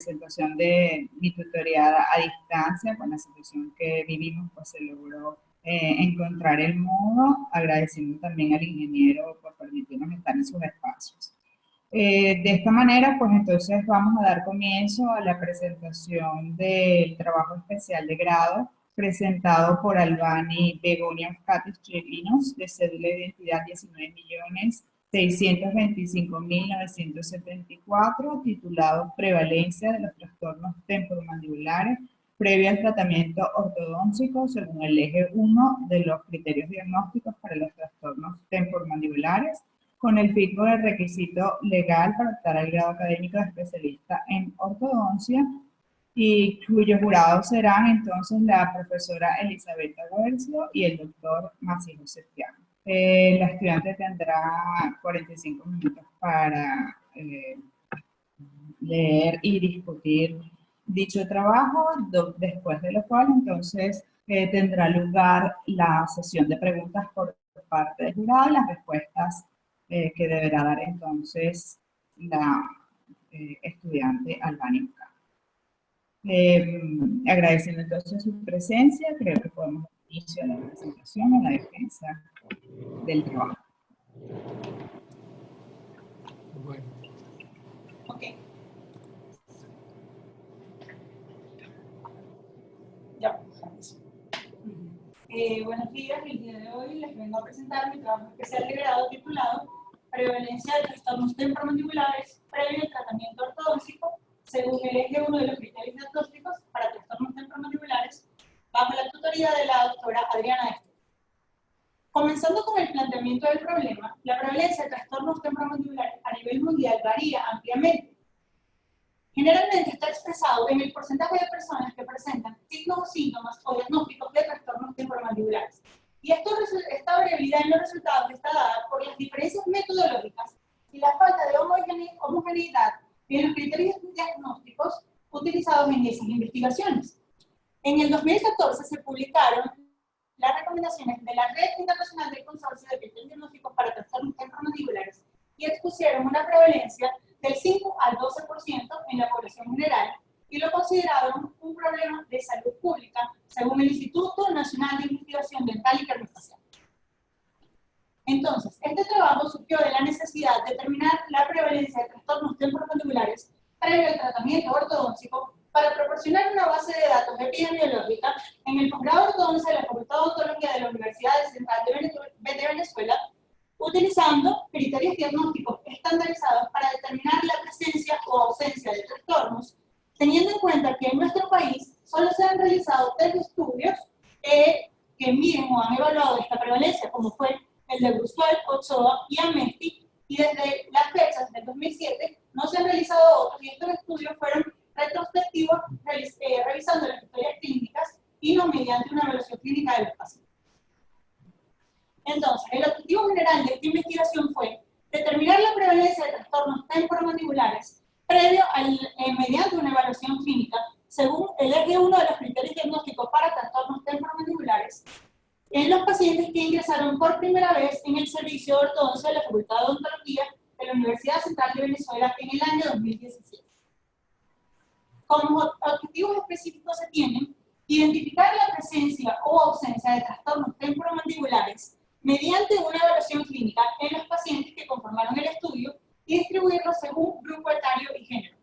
presentación de mi tutoría a distancia, con la situación que vivimos, pues se logró encontrar el modo, agradeciendo también al ingeniero por permitirnos estar en sus espacios. De esta manera, pues entonces vamos a dar comienzo a la presentación del trabajo especial de grado presentado por Albani Begonia Catis Chirinos, de cédula de identidad 19.625.974, titulado Prevalencia de los trastornos temporomandibulares previo al tratamiento ortodóntico según el eje 1 de los criterios diagnósticos para los trastornos temporomandibulares, con el fijo del requisito legal para optar al grado académico de especialista en ortodoncia, y cuyos jurados serán entonces la profesora Elisabetta Guercio y el doctor Macijo Septiano. La estudiante tendrá 45 minutos para leer y discutir dicho trabajo, después de lo cual entonces tendrá lugar la sesión de preguntas por parte del jurado y las respuestas que deberá dar entonces la estudiante Albani. Agradeciendo entonces su presencia, creo que podemos dar inicio a la presentación, a la defensa del trabajo. Bueno. Ok. Ya. Buenos días, el día de hoy les vengo a presentar mi trabajo especial de grado titulado Prevalencia de trastornos temporomandibulares previo al tratamiento ortodóntico según el eje 1 de los criterios diagnósticos para trastornos temporomandibulares, bajo la tutoría de la doctora Adriana Este. Comenzando con el planteamiento del problema, la prevalencia de trastornos temporomandibulares a nivel mundial varía ampliamente. Generalmente está expresado en el porcentaje de personas que presentan signos o síntomas o diagnósticos de trastornos temporomandibulares. Y esta variabilidad en los resultados está dada por las diferencias metodológicas y la falta de homogeneidad en los criterios diagnósticos utilizados en esas investigaciones. En el 2014 se publicaron las recomendaciones de la Red Internacional del Consorcio de Criterios Diagnósticos para Trastornos Temporomandibulares y expusieron una prevalencia del 5 al 12% en la población general y lo consideraron un problema de salud pública según el Instituto Nacional de Investigación Dental y Craniofacial. Entonces, este trabajo surgió de la necesidad de determinar la prevalencia de trastornos temporomandibulares previo al tratamiento ortodóntico para proporcionar una base de datos epidemiológica en el posgrado de ortodoncia de la Facultad de Odontología de la Universidad Central de Venezuela, utilizando criterios diagnósticos estandarizados para determinar la presencia o ausencia de trastornos, teniendo en cuenta que en nuestro país solo se han realizado 3 estudios que miden o han evaluado esta prevalencia, como fue el de Brusual, Ochoa y Amesti, y desde las fechas del 2007 no se han realizado otros, y estos estudios fueron retrospectivos, revisando las historias clínicas y no mediante una evaluación clínica de los pacientes. Entonces, el objetivo general de esta investigación fue determinar la prevalencia de trastornos temporomandibulares previo mediante una evaluación clínica según el eje 1 de los criterios diagnósticos para trastornos temporomandibulares en los pacientes que ingresaron por primera vez en el servicio de ortodoncia de la Facultad de Odontología de la Universidad Central de Venezuela en el año 2017. Como objetivos específicos se tienen identificar la presencia o ausencia de trastornos temporomandibulares mediante una evaluación clínica en los pacientes que conformaron el estudio y distribuirlos según grupo etario y género.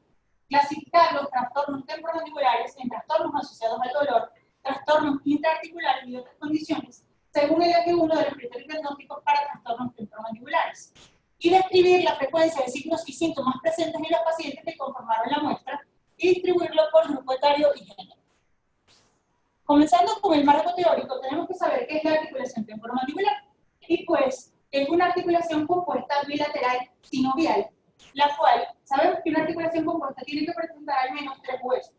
Clasificar los trastornos temporomandibulares en trastornos asociados al dolor, trastornos intraarticulares y otras condiciones, según el eje 1 de los criterios diagnósticos para trastornos temporomandibulares. Y describir la frecuencia de signos y síntomas presentes en los pacientes que conformaron la muestra y distribuirlo por grupo etario y género. Comenzando con el marco teórico, tenemos que saber qué es la articulación temporomandibular. Y pues, es una articulación compuesta bilateral sinovial, la cual sabemos que una articulación compuesta tiene que presentar al menos 3 huesos.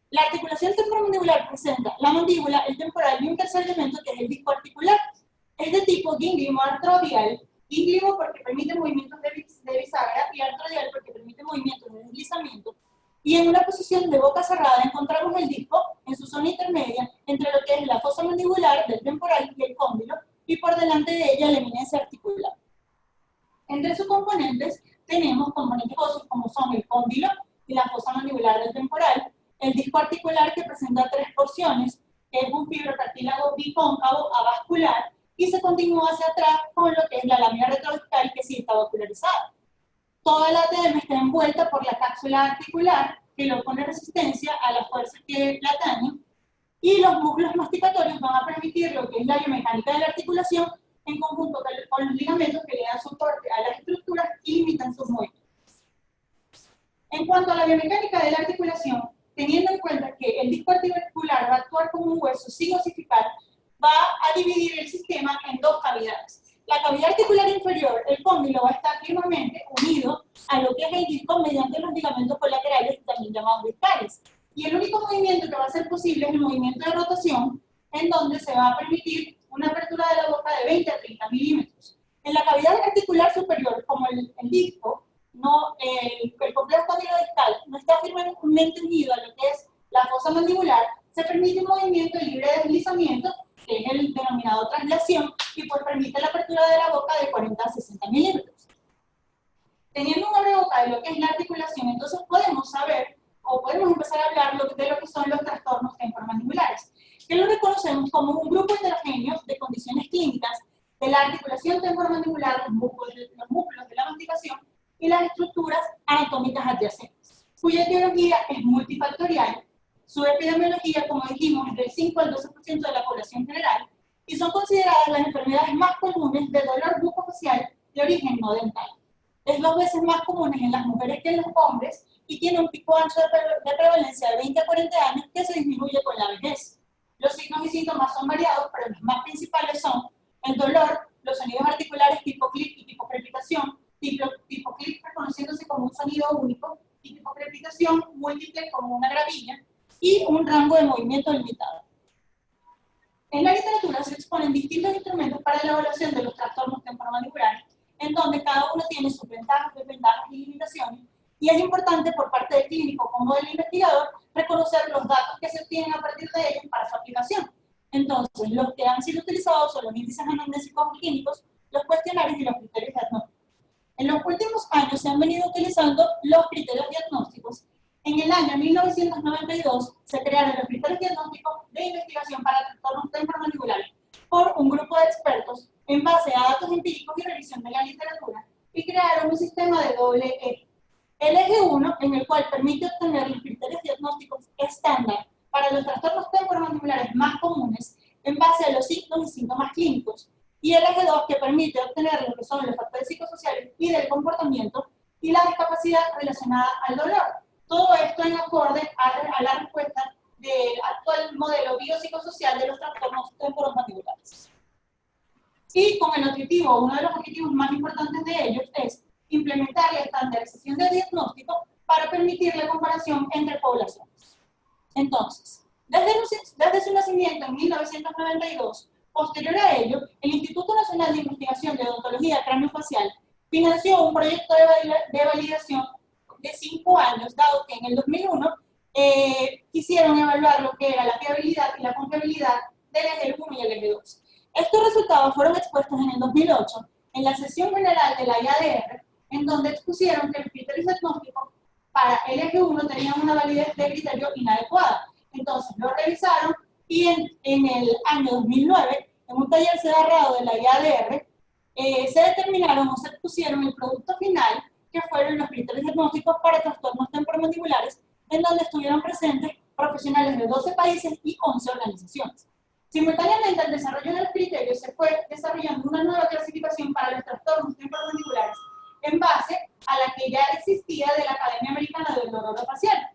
La articulación temporomandibular presenta la mandíbula, el temporal y un tercer elemento que es el disco articular. Es de tipo gínglimo-artrodial, gínglimo porque permite movimientos de bisagra y artrodial porque permite movimientos de deslizamiento. Y en una posición de boca cerrada encontramos el disco en su zona intermedia entre lo que es la fosa mandibular del temporal y el cóndilo, y por delante de ella la eminencia articular. Entre sus componentes tenemos componentes óseos como son el cóndilo, y la fosa mandibular del temporal, el disco articular que presenta 3 porciones, que es un fibrocartílago bicóncavo avascular, y se continúa hacia atrás con lo que es la lámina retrodiscal, que sí está vascularizada. Toda la ATM está envuelta por la cápsula articular, que le opone resistencia a la fuerza que la atañe, y los músculos masticatorios van a permitir lo que es la biomecánica de la articulación en conjunto con los ligamentos que le dan soporte a las estructuras y limitan sus movimientos. En cuanto a la biomecánica de la articulación, teniendo en cuenta que el disco articular va a actuar como un hueso sin osificar, va a dividir el sistema en 2 cavidades. La cavidad articular inferior, el cóndilo, va a estar firmemente unido a lo que es el disco mediante los ligamentos colaterales, también llamados discales. Y el único movimiento que va a ser posible es el movimiento de rotación, en donde se va a permitir una apertura de la boca de 20 a 30 milímetros. En la cavidad articular superior, como el disco, el complejo condilo-discal no está firmemente unido a lo que es la fosa mandibular, se permite un movimiento libre de deslizamiento, que es el denominado traslación, y pues permite la apertura de la boca de 40 a 60 milímetros. Teniendo un abre-boca de lo que es la articulación, entonces podemos saber, o podemos empezar a hablar de lo que son los trastornos temporomandibulares, que lo reconocemos como un grupo heterogéneo de condiciones clínicas de la articulación temporomandibular, los músculos de la masticación y las estructuras anatómicas adyacentes, cuya etiología es multifactorial. Su epidemiología, como dijimos, es del 5 al 12% de la población general, y son consideradas las enfermedades más comunes de dolor bucofacial de origen no dental. Es 2 veces más comunes en las mujeres que en los hombres y tiene un pico ancho de prevalencia de 20 a 40 años que se disminuye con la vejez. Los signos y síntomas son variados, pero los más principales son el dolor, los sonidos articulares tipo clic y tipo crepitación, tipo clic reconociéndose como un sonido único y tipo crepitación múltiple como una gravilla, y un rango de movimiento limitado. En la literatura se exponen distintos instrumentos para la evaluación de los trastornos temporomandibulares, en donde cada uno tiene sus ventajas, desventajas y limitaciones, y es importante por parte del clínico como del investigador reconocer los datos que se obtienen a partir de ellos para su aplicación. Entonces, los que han sido utilizados son los índices anamnésicos clínicos, los cuestionarios y los criterios diagnósticos. En los últimos años se han venido utilizando los criterios diagnósticos. En el año 1992 se crearon los criterios diagnósticos de investigación para trastornos temporomandibulares por un grupo de expertos en base a datos empíricos y revisión de la literatura, y crearon un sistema de doble eje. El eje 1, en el cual permite obtener los criterios diagnósticos estándar para los trastornos temporomandibulares más comunes en base a los signos y síntomas clínicos, y el eje 2, que permite obtener lo que son los factores psicosociales y del comportamiento y la discapacidad relacionada al dolor. Todo esto en acorde a la respuesta del actual modelo biopsicosocial de los trastornos temporomandibulares. Y con el objetivo, uno de los objetivos más importantes de ellos es implementar la estandarización de diagnóstico para permitir la comparación entre poblaciones. Entonces, desde su nacimiento en 1992, posterior a ello, el Instituto Nacional de Investigación de Odontología Craneofacial financió un proyecto de validación de 5 años, dado que en el 2001 quisieron evaluar lo que era la fiabilidad y la confiabilidad del eje 1 y el eje 2. Estos resultados fueron expuestos en el 2008 en la sesión general de la IADR, en donde expusieron que los criterios diagnósticos para el eje 1 tenían una validez de criterio inadecuada. Entonces lo revisaron y en el año 2009, en un taller cerrado de la IADR, se determinaron o se expusieron el producto final, que fueron los criterios diagnósticos para trastornos temporomandibulares, en donde estuvieron presentes profesionales de 12 países y 11 organizaciones. Simultáneamente al desarrollo de los criterios se fue desarrollando una nueva clasificación para los trastornos temporomandibulares en base a la que ya existía de la Academia Americana del Dolor Facial.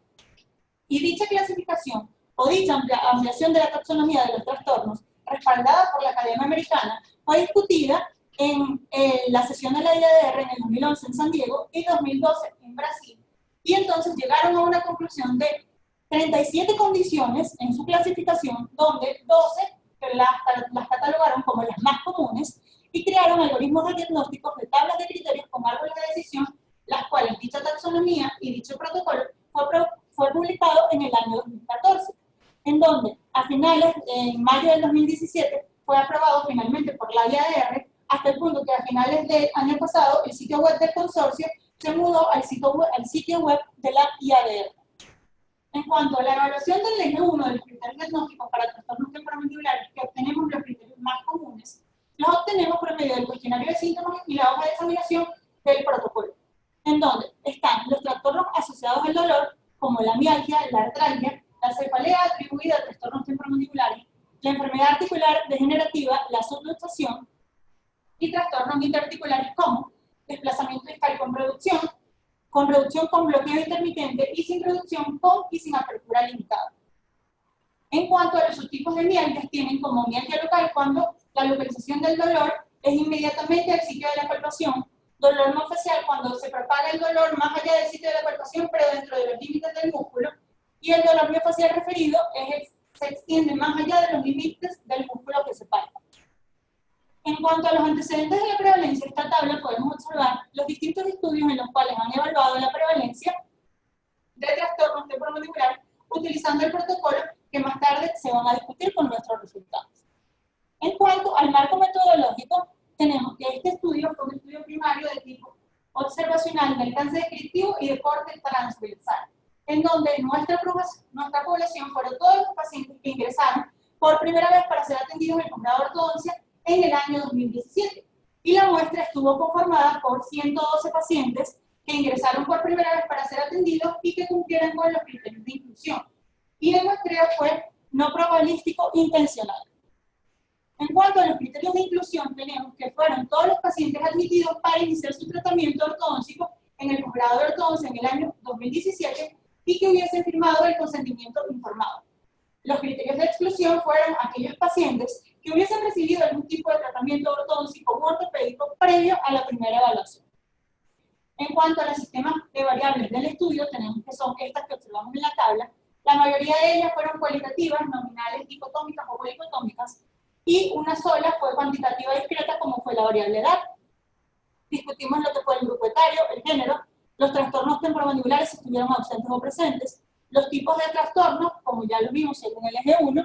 Y dicha clasificación o dicha ampliación de la taxonomía de los trastornos, respaldada por la Academia Americana, fue discutida en la sesión de la IADR en el 2011 en San Diego y 2012 en Brasil. Y entonces llegaron a una conclusión de 37 condiciones en su clasificación, donde 12 las catalogaron como las más comunes y crearon algoritmos de diagnósticos de tablas de criterios con árboles de decisión, las cuales dicha taxonomía y dicho protocolo fue publicado en el año 2014, en donde en mayo del 2017 fue aprobado finalmente por la IADR, hasta el punto que a finales del año pasado el sitio web del consorcio se mudó al sitio web de la IADR. En cuanto a la evaluación del eje 1 de los criterios diagnósticos para trastornos temporomandibulares, que obtenemos los criterios más comunes, los obtenemos por medio del cuestionario de síntomas y la hoja de examinación del protocolo, en donde están los trastornos asociados al dolor, como la mialgia, la artralgia, la cefalea atribuida a trastornos temporomandibulares, la enfermedad articular degenerativa, la subluxación y trastornos interarticulares como desplazamiento discal con reducción con bloqueo intermitente y sin reducción con y sin apertura limitada. En cuanto a los subtipos de mialgias, tienen como mialgia local cuando la localización del dolor es inmediatamente al sitio de la palpación, dolor no facial cuando se propaga el dolor más allá del sitio de la palpación pero dentro de los límites del músculo, y el dolor miofacial referido se extiende más allá de los límites del músculo que se palpa. En cuanto a los antecedentes de la prevalencia, en esta tabla podemos observar los distintos estudios en los cuales han evaluado la prevalencia de trastornos temporomandibulares utilizando el protocolo que más tarde se van a discutir con nuestros resultados. En cuanto al marco metodológico, tenemos que este estudio fue un estudio primario de tipo observacional de alcance descriptivo y de corte transversal, en donde nuestra población fueron todos los pacientes que ingresaron por primera vez para ser atendidos en el posgrado de ortodoncia en el año 2017. Y la muestra estuvo conformada por 112 pacientes que ingresaron por primera vez para ser atendidos y que cumplieran con los criterios de inclusión. Y el muestreo fue no probabilístico intencional. En cuanto a los criterios de inclusión, tenemos que fueron todos los pacientes admitidos para iniciar su tratamiento ortodóntico en el posgrado de ortodoncia en el año 2017 y que hubiesen firmado el consentimiento informado. Los criterios de exclusión fueron aquellos pacientes que hubiesen recibido algún tipo de tratamiento ortodóntico u ortopédico previo a la primera evaluación. En cuanto a los sistemas de variables del estudio, tenemos que son estas que observamos en la tabla. La mayoría de ellas fueron cualitativas, nominales, dicotómicas o policotómicas, y una sola fue cuantitativa discreta, como fue la variable edad. Discutimos lo que fue el grupo etario, el género, los trastornos temporomandibulares si estuvieron ausentes o presentes, los tipos de trastornos, como ya lo vimos según el eje 1,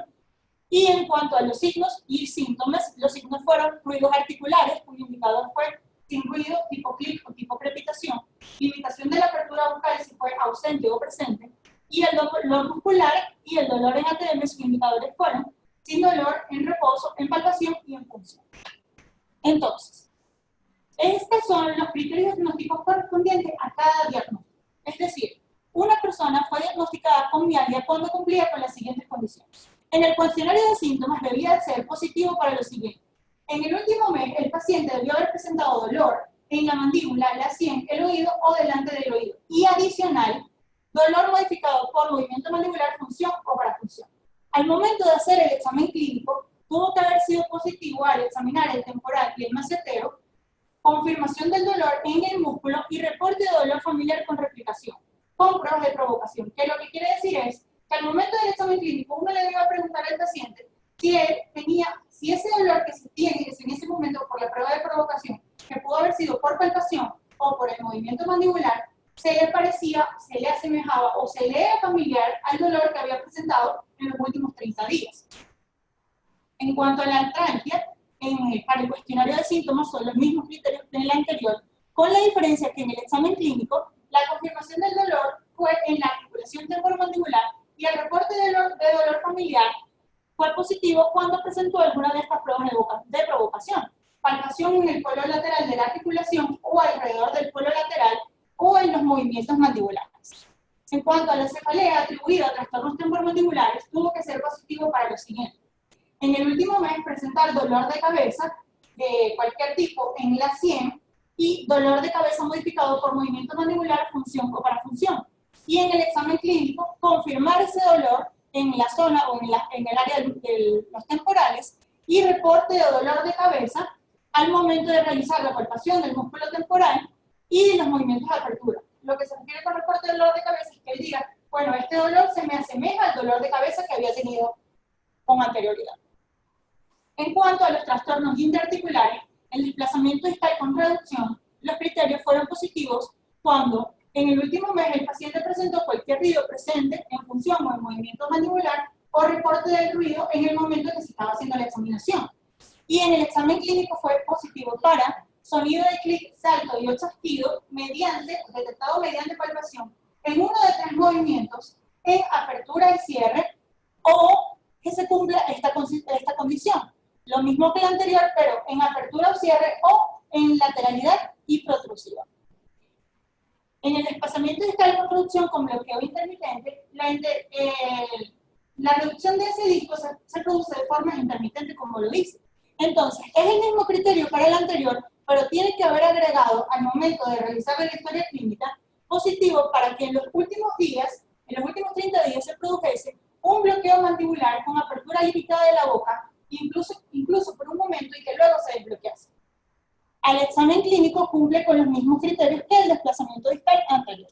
y en cuanto a los signos y síntomas, los signos fueron ruidos articulares, cuyo indicador fue sin ruido, tipo clic o tipo crepitación, limitación de la apertura bucal si fue ausente o presente, y el dolor muscular y el dolor en ATM, sus indicadores fueron sin dolor, en reposo, en palpación y en función. Entonces, estos son los criterios diagnósticos correspondientes a cada diagnóstico. Es decir, una persona fue diagnosticada con mialgia cuando cumplía con las siguientes condiciones. En el cuestionario de síntomas debía ser positivo para lo siguiente. En el último mes, el paciente debió haber presentado dolor en la mandíbula, la sien, el oído o delante del oído. Y adicional, dolor modificado por movimiento mandibular, función o parafunción. Al momento de hacer el examen clínico, tuvo que haber sido positivo al examinar el temporal y el macetero, confirmación del dolor en el músculo y reporte de dolor familiar con replicación, con pruebas de provocación. Que lo que quiere decir es que al momento del examen clínico uno le debe preguntar al paciente si ese dolor que se tiene en ese momento por la prueba de provocación, que pudo haber sido por palpación o por el movimiento mandibular, se le parecía, se le asemejaba o se le era familiar al dolor que había presentado en los últimos 30 días. En cuanto a la artralgia, para el cuestionario de síntomas son los mismos criterios que en el anterior, con la diferencia que en el examen clínico, la confirmación del dolor fue en la articulación temporomandibular y el reporte de dolor familiar fue positivo cuando presentó alguna de estas pruebas de provocación. Palpación en el polo lateral de la articulación o alrededor del polo lateral o en los movimientos mandibulares. En cuanto a la cefalea atribuida a trastornos temporomandibulares, tuvo que ser positivo para lo siguiente. En el último mes presentar dolor de cabeza de cualquier tipo en la sien y dolor de cabeza modificado por movimiento mandibular, función o parafunción. Y en el examen clínico, confirmar ese dolor en la zona o en el área de los temporales y reporte de dolor de cabeza al momento de realizar la palpación del músculo temporal y los movimientos de apertura. Lo que se refiere con reporte de dolor de cabeza es que él diga, bueno, este dolor se me asemeja al dolor de cabeza que había tenido con anterioridad. En cuanto a los trastornos interarticulares, el desplazamiento discal con reducción, los criterios fueron positivos cuando en el último mes el paciente presentó cualquier ruido presente en función o en movimiento mandibular o reporte del ruido en el momento que se estaba haciendo la examinación. Y en el examen clínico fue positivo para sonido de clic, salto y o chasquido detectado mediante palpación en uno de 3 movimientos en apertura y cierre, o que se cumpla esta condición. Lo mismo que la anterior, pero en apertura o cierre o en lateralidad y protrusiva. En el desplazamiento discal con reducción con bloqueo intermitente, la reducción de ese disco se produce de forma intermitente, como lo dice. Entonces, es el mismo criterio para el anterior, pero tiene que haber agregado al momento de realizar la historia clínica positivo para que en los últimos 30 días se produjese un bloqueo mandibular con apertura limitada de la boca, incluso por un momento, y que luego se desbloquease. Al examen clínico cumple con los mismos criterios que el desplazamiento discal anterior.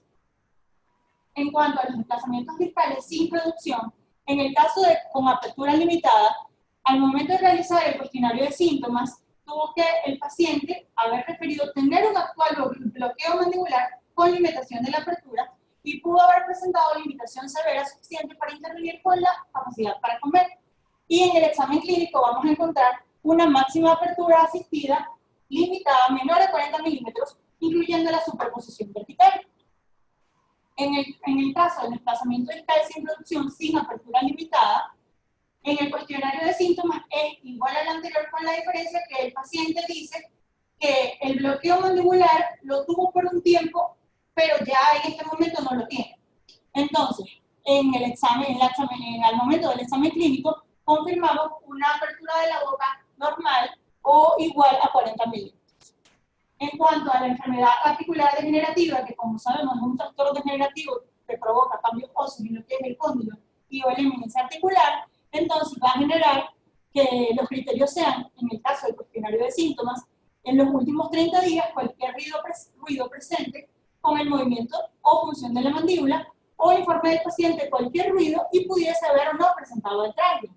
En cuanto a los desplazamientos discales sin reducción, en el caso de con apertura limitada, al momento de realizar el cuestionario de síntomas, tuvo que el paciente haber referido tener un actual bloqueo mandibular con limitación de la apertura y pudo haber presentado limitación severa suficiente para intervenir con la capacidad para comer. Y en el examen clínico vamos a encontrar una máxima apertura asistida limitada menor a 40 milímetros, incluyendo la superposición vertical. En el caso del desplazamiento discal sin reducción sin apertura limitada, en el cuestionario de síntomas es igual al anterior, con la diferencia que el paciente dice que el bloqueo mandibular lo tuvo por un tiempo, pero ya en este momento no lo tiene. Entonces, al momento del examen clínico, confirmamos una apertura de la boca normal o igual a 40 milímetros. En cuanto a la enfermedad articular degenerativa, que como sabemos es un trastorno degenerativo que provoca cambios óseos en lo que es el cóndilo y o la eminencia articular, entonces va a generar que los criterios sean, en el caso del cuestionario de síntomas, en los últimos 30 días cualquier ruido presente con el movimiento o función de la mandíbula, o informe del paciente cualquier ruido y pudiese haber o no presentado el tránsito.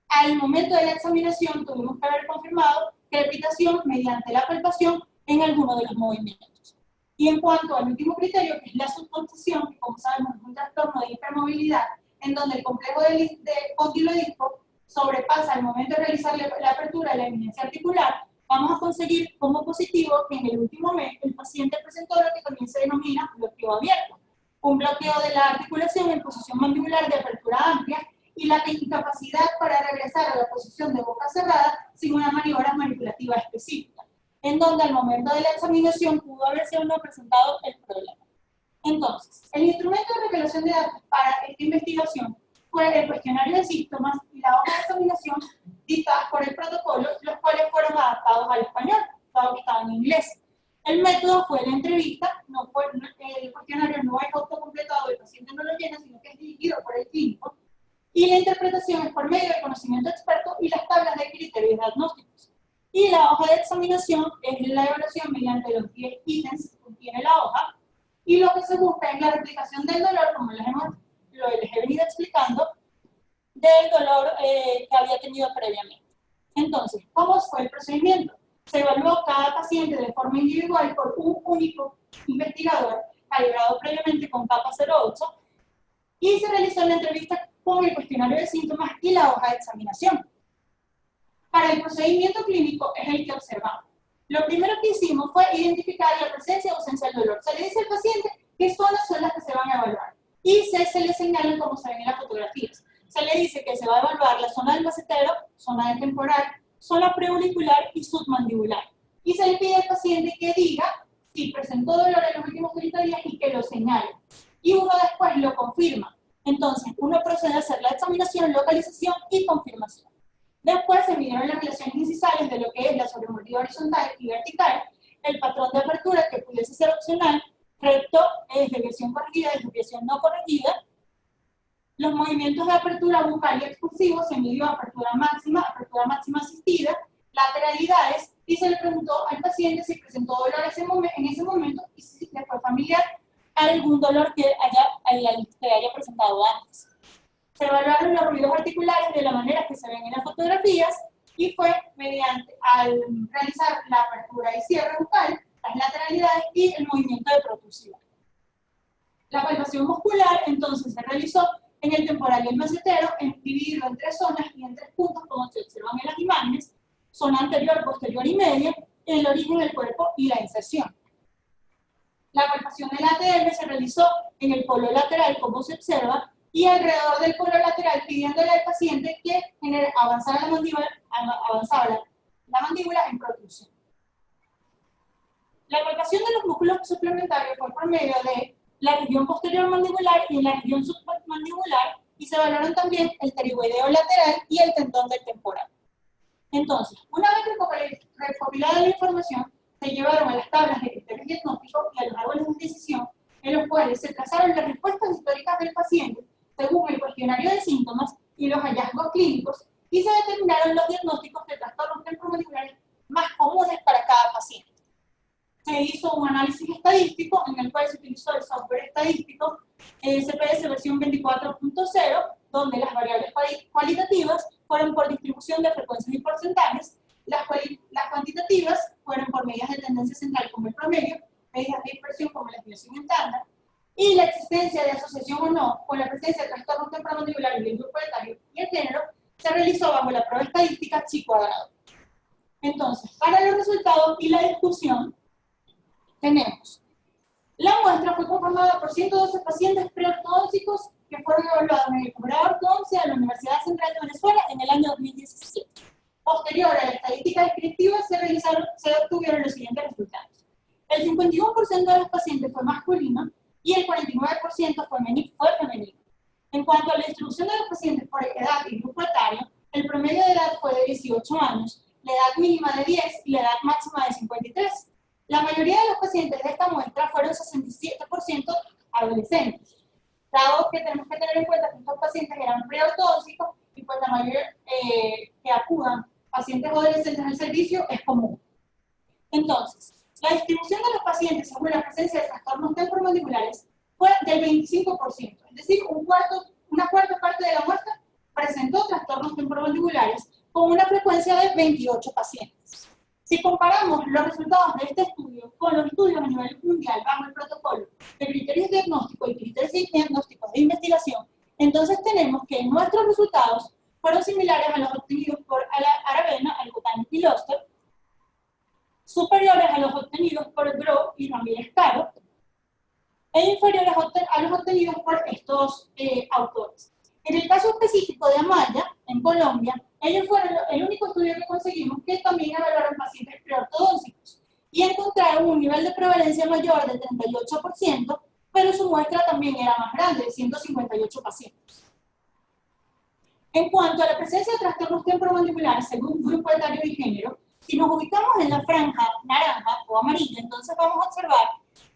Al momento de la examinación tuvimos que haber confirmado crepitación mediante la palpación en alguno de los movimientos. Y en cuanto al último criterio, que es la subposición, que como sabemos es un trastorno de hipermovilidad, en donde el complejo de condilodisco sobrepasa al momento de realizar la apertura de la eminencia articular, vamos a conseguir como positivo que en el último mes el paciente presentó lo que también se denomina bloqueo abierto, un bloqueo de la articulación en posición mandibular de apertura amplia y la incapacidad para regresar a la posición de boca cerrada sin una maniobra manipulativa específica, en donde al momento de la examinación pudo haberse o no presentado el problema. Entonces, el instrumento de revelación de datos para esta investigación fue el cuestionario de síntomas y la hoja de examinación dictadas por el protocolo, los cuales fueron adaptados al español, dado que estaban en inglés. El método fue la entrevista, el cuestionario no es autocompletado, el paciente no lo llena, sino que es dirigido por el clínico, y la interpretación es por medio del conocimiento experto y las tablas de criterios diagnósticos. Y la hoja de examinación es la evaluación mediante los 10 ítems que contiene la hoja, y lo que se busca es la replicación del dolor, como les he venido explicando, del dolor que había tenido previamente. Entonces, ¿cómo fue el procedimiento? Se evaluó cada paciente de forma individual por un único investigador, calibrado previamente con capa 08, y se realizó la entrevista con el cuestionario de síntomas y la hoja de examinación. Para el procedimiento clínico es el que observamos. Lo primero que hicimos fue identificar la presencia o ausencia del dolor. Se le dice al paciente qué zonas son las que se van a evaluar y se le señalan como se ven en las fotografías. Se le dice que se va a evaluar la zona del macetero, zona de temporal, zona preauricular y submandibular. Y se le pide al paciente que diga si presentó dolor en los últimos 30 días y que lo señale. Y uno después lo confirma. Entonces, uno procede a hacer la examinación, localización y confirmación. Después se midieron las relaciones incisales de lo que es la sobremordida horizontal y vertical, el patrón de apertura que pudiese ser opcional, recto, desviación corregida, desviación no corregida. Los movimientos de apertura bucal y expulsivo se midió apertura máxima asistida, lateralidades, y se le preguntó al paciente si presentó dolor en ese momento y si le fue familiar algún dolor que haya presentado antes. Se evaluaron los ruidos articulares de la manera que se ven en las fotografías y fue al realizar la apertura y cierre bucal, las lateralidades y el movimiento de protrusión. La palpación muscular entonces se realizó en el temporal y el macetero, dividido en 3 zonas y en 3 puntos, como se observan en las imágenes: zona anterior, posterior y media, el origen del cuerpo y la inserción. La palpación del ATM se realizó en el polo lateral, como se observa, y alrededor del polo lateral, pidiéndole al paciente que avanzara la mandíbula en protrusión. La palpación de los músculos suplementarios fue por medio de la región posterior mandibular y la región submandibular, y se valoran también el pterigoideo lateral y el tendón del temporal. Entonces, una vez recopilada la información, se llevaron a las tablas de criterios diagnósticos y a los árboles de decisión, en los cuales se trazaron las respuestas históricas del paciente según el cuestionario de síntomas y los hallazgos clínicos, y se determinaron los diagnósticos de trastornos temporomandibulares más comunes para cada paciente. Se hizo un análisis estadístico en el cual se utilizó el software estadístico CPS versión 24.0, donde las variables cualitativas fueron por distribución de frecuencias y porcentajes, las cuantitativas fueron por medidas de tendencia central como el promedio, medidas de dispersión como la desviación estándar, y la existencia de asociación o no con la presencia de trastornos temporomandibulares del grupo etario y el género se realizó bajo la prueba estadística chi cuadrado. Entonces, para los resultados y la discusión, tenemos: la muestra fue conformada por 112 pacientes preortodóncicos que fueron evaluados en el programa de ortodoncia de la Universidad Central de Venezuela en el año 2017. Posterior a la estadística descriptiva se obtuvieron los siguientes resultados. El 51% de los pacientes fue masculino y el 49% fue femenino. En cuanto a la distribución de los pacientes por edad y grupo etario, el promedio de edad fue de 18 años, la edad mínima de 10 y la edad máxima de 53. La mayoría de los pacientes de esta muestra fueron 67% adolescentes. Dado que tenemos que tener en cuenta que estos pacientes eran preortodóncicos y pues la mayoría que acudan pacientes adolescentes al servicio es común. Entonces, la distribución de los pacientes según la presencia de trastornos temporomandibulares fue del 25%, es decir, una cuarta parte de la muestra presentó trastornos temporomandibulares con una frecuencia de 28 pacientes. Si comparamos los resultados de este estudio con los estudios a nivel mundial bajo el protocolo de criterios diagnósticos y criterios diagnósticos de investigación, entonces tenemos que nuestros resultados fueron similares a los obtenidos por Aravena, Alcotán y Loster, superiores a los obtenidos por Grove y Ramírez Caro, e inferiores a los obtenidos por estos autores. En el caso específico de Amaya, en Colombia, ellos fueron el único estudio que conseguimos que también evaluaron pacientes preortodóncicos y encontraron un nivel de prevalencia mayor del 38%, pero su muestra también era más grande, de 158 pacientes. En cuanto a la presencia de trastornos temporomandibulares según grupo etario y género, si nos ubicamos en la franja naranja o amarilla, entonces vamos a observar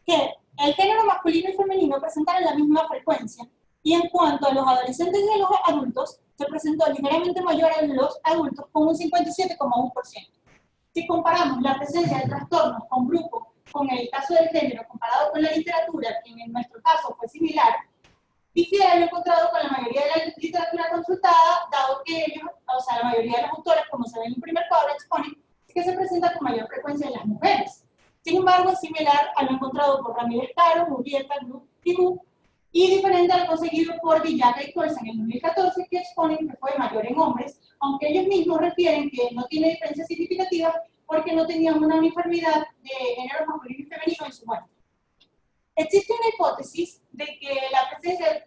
que el género masculino y femenino presentaron la misma frecuencia, y en cuanto a los adolescentes y a los adultos, se presentó ligeramente mayor en los adultos con un 57,1%. Si comparamos la presencia de trastornos con grupo, con el caso del género comparado con la literatura, que en nuestro caso fue similar, difiere lo encontrado con la mayoría de la literatura consultada, dado que ellos, o sea, la mayoría de los autores, como se ve en el primer cuadro, exponen que se presenta con mayor frecuencia en las mujeres. Sin embargo, es similar a lo encontrado por Ramírez Caro, Murrieta, Group y Gu, y diferente al conseguido por Villaga y Colza en el 2014, que exponen que fue mayor en hombres, aunque ellos mismos refieren que no tiene diferencias significativas porque no tenían una uniformidad de género masculino y femenino en su muestra. Existe una hipótesis de que la presencia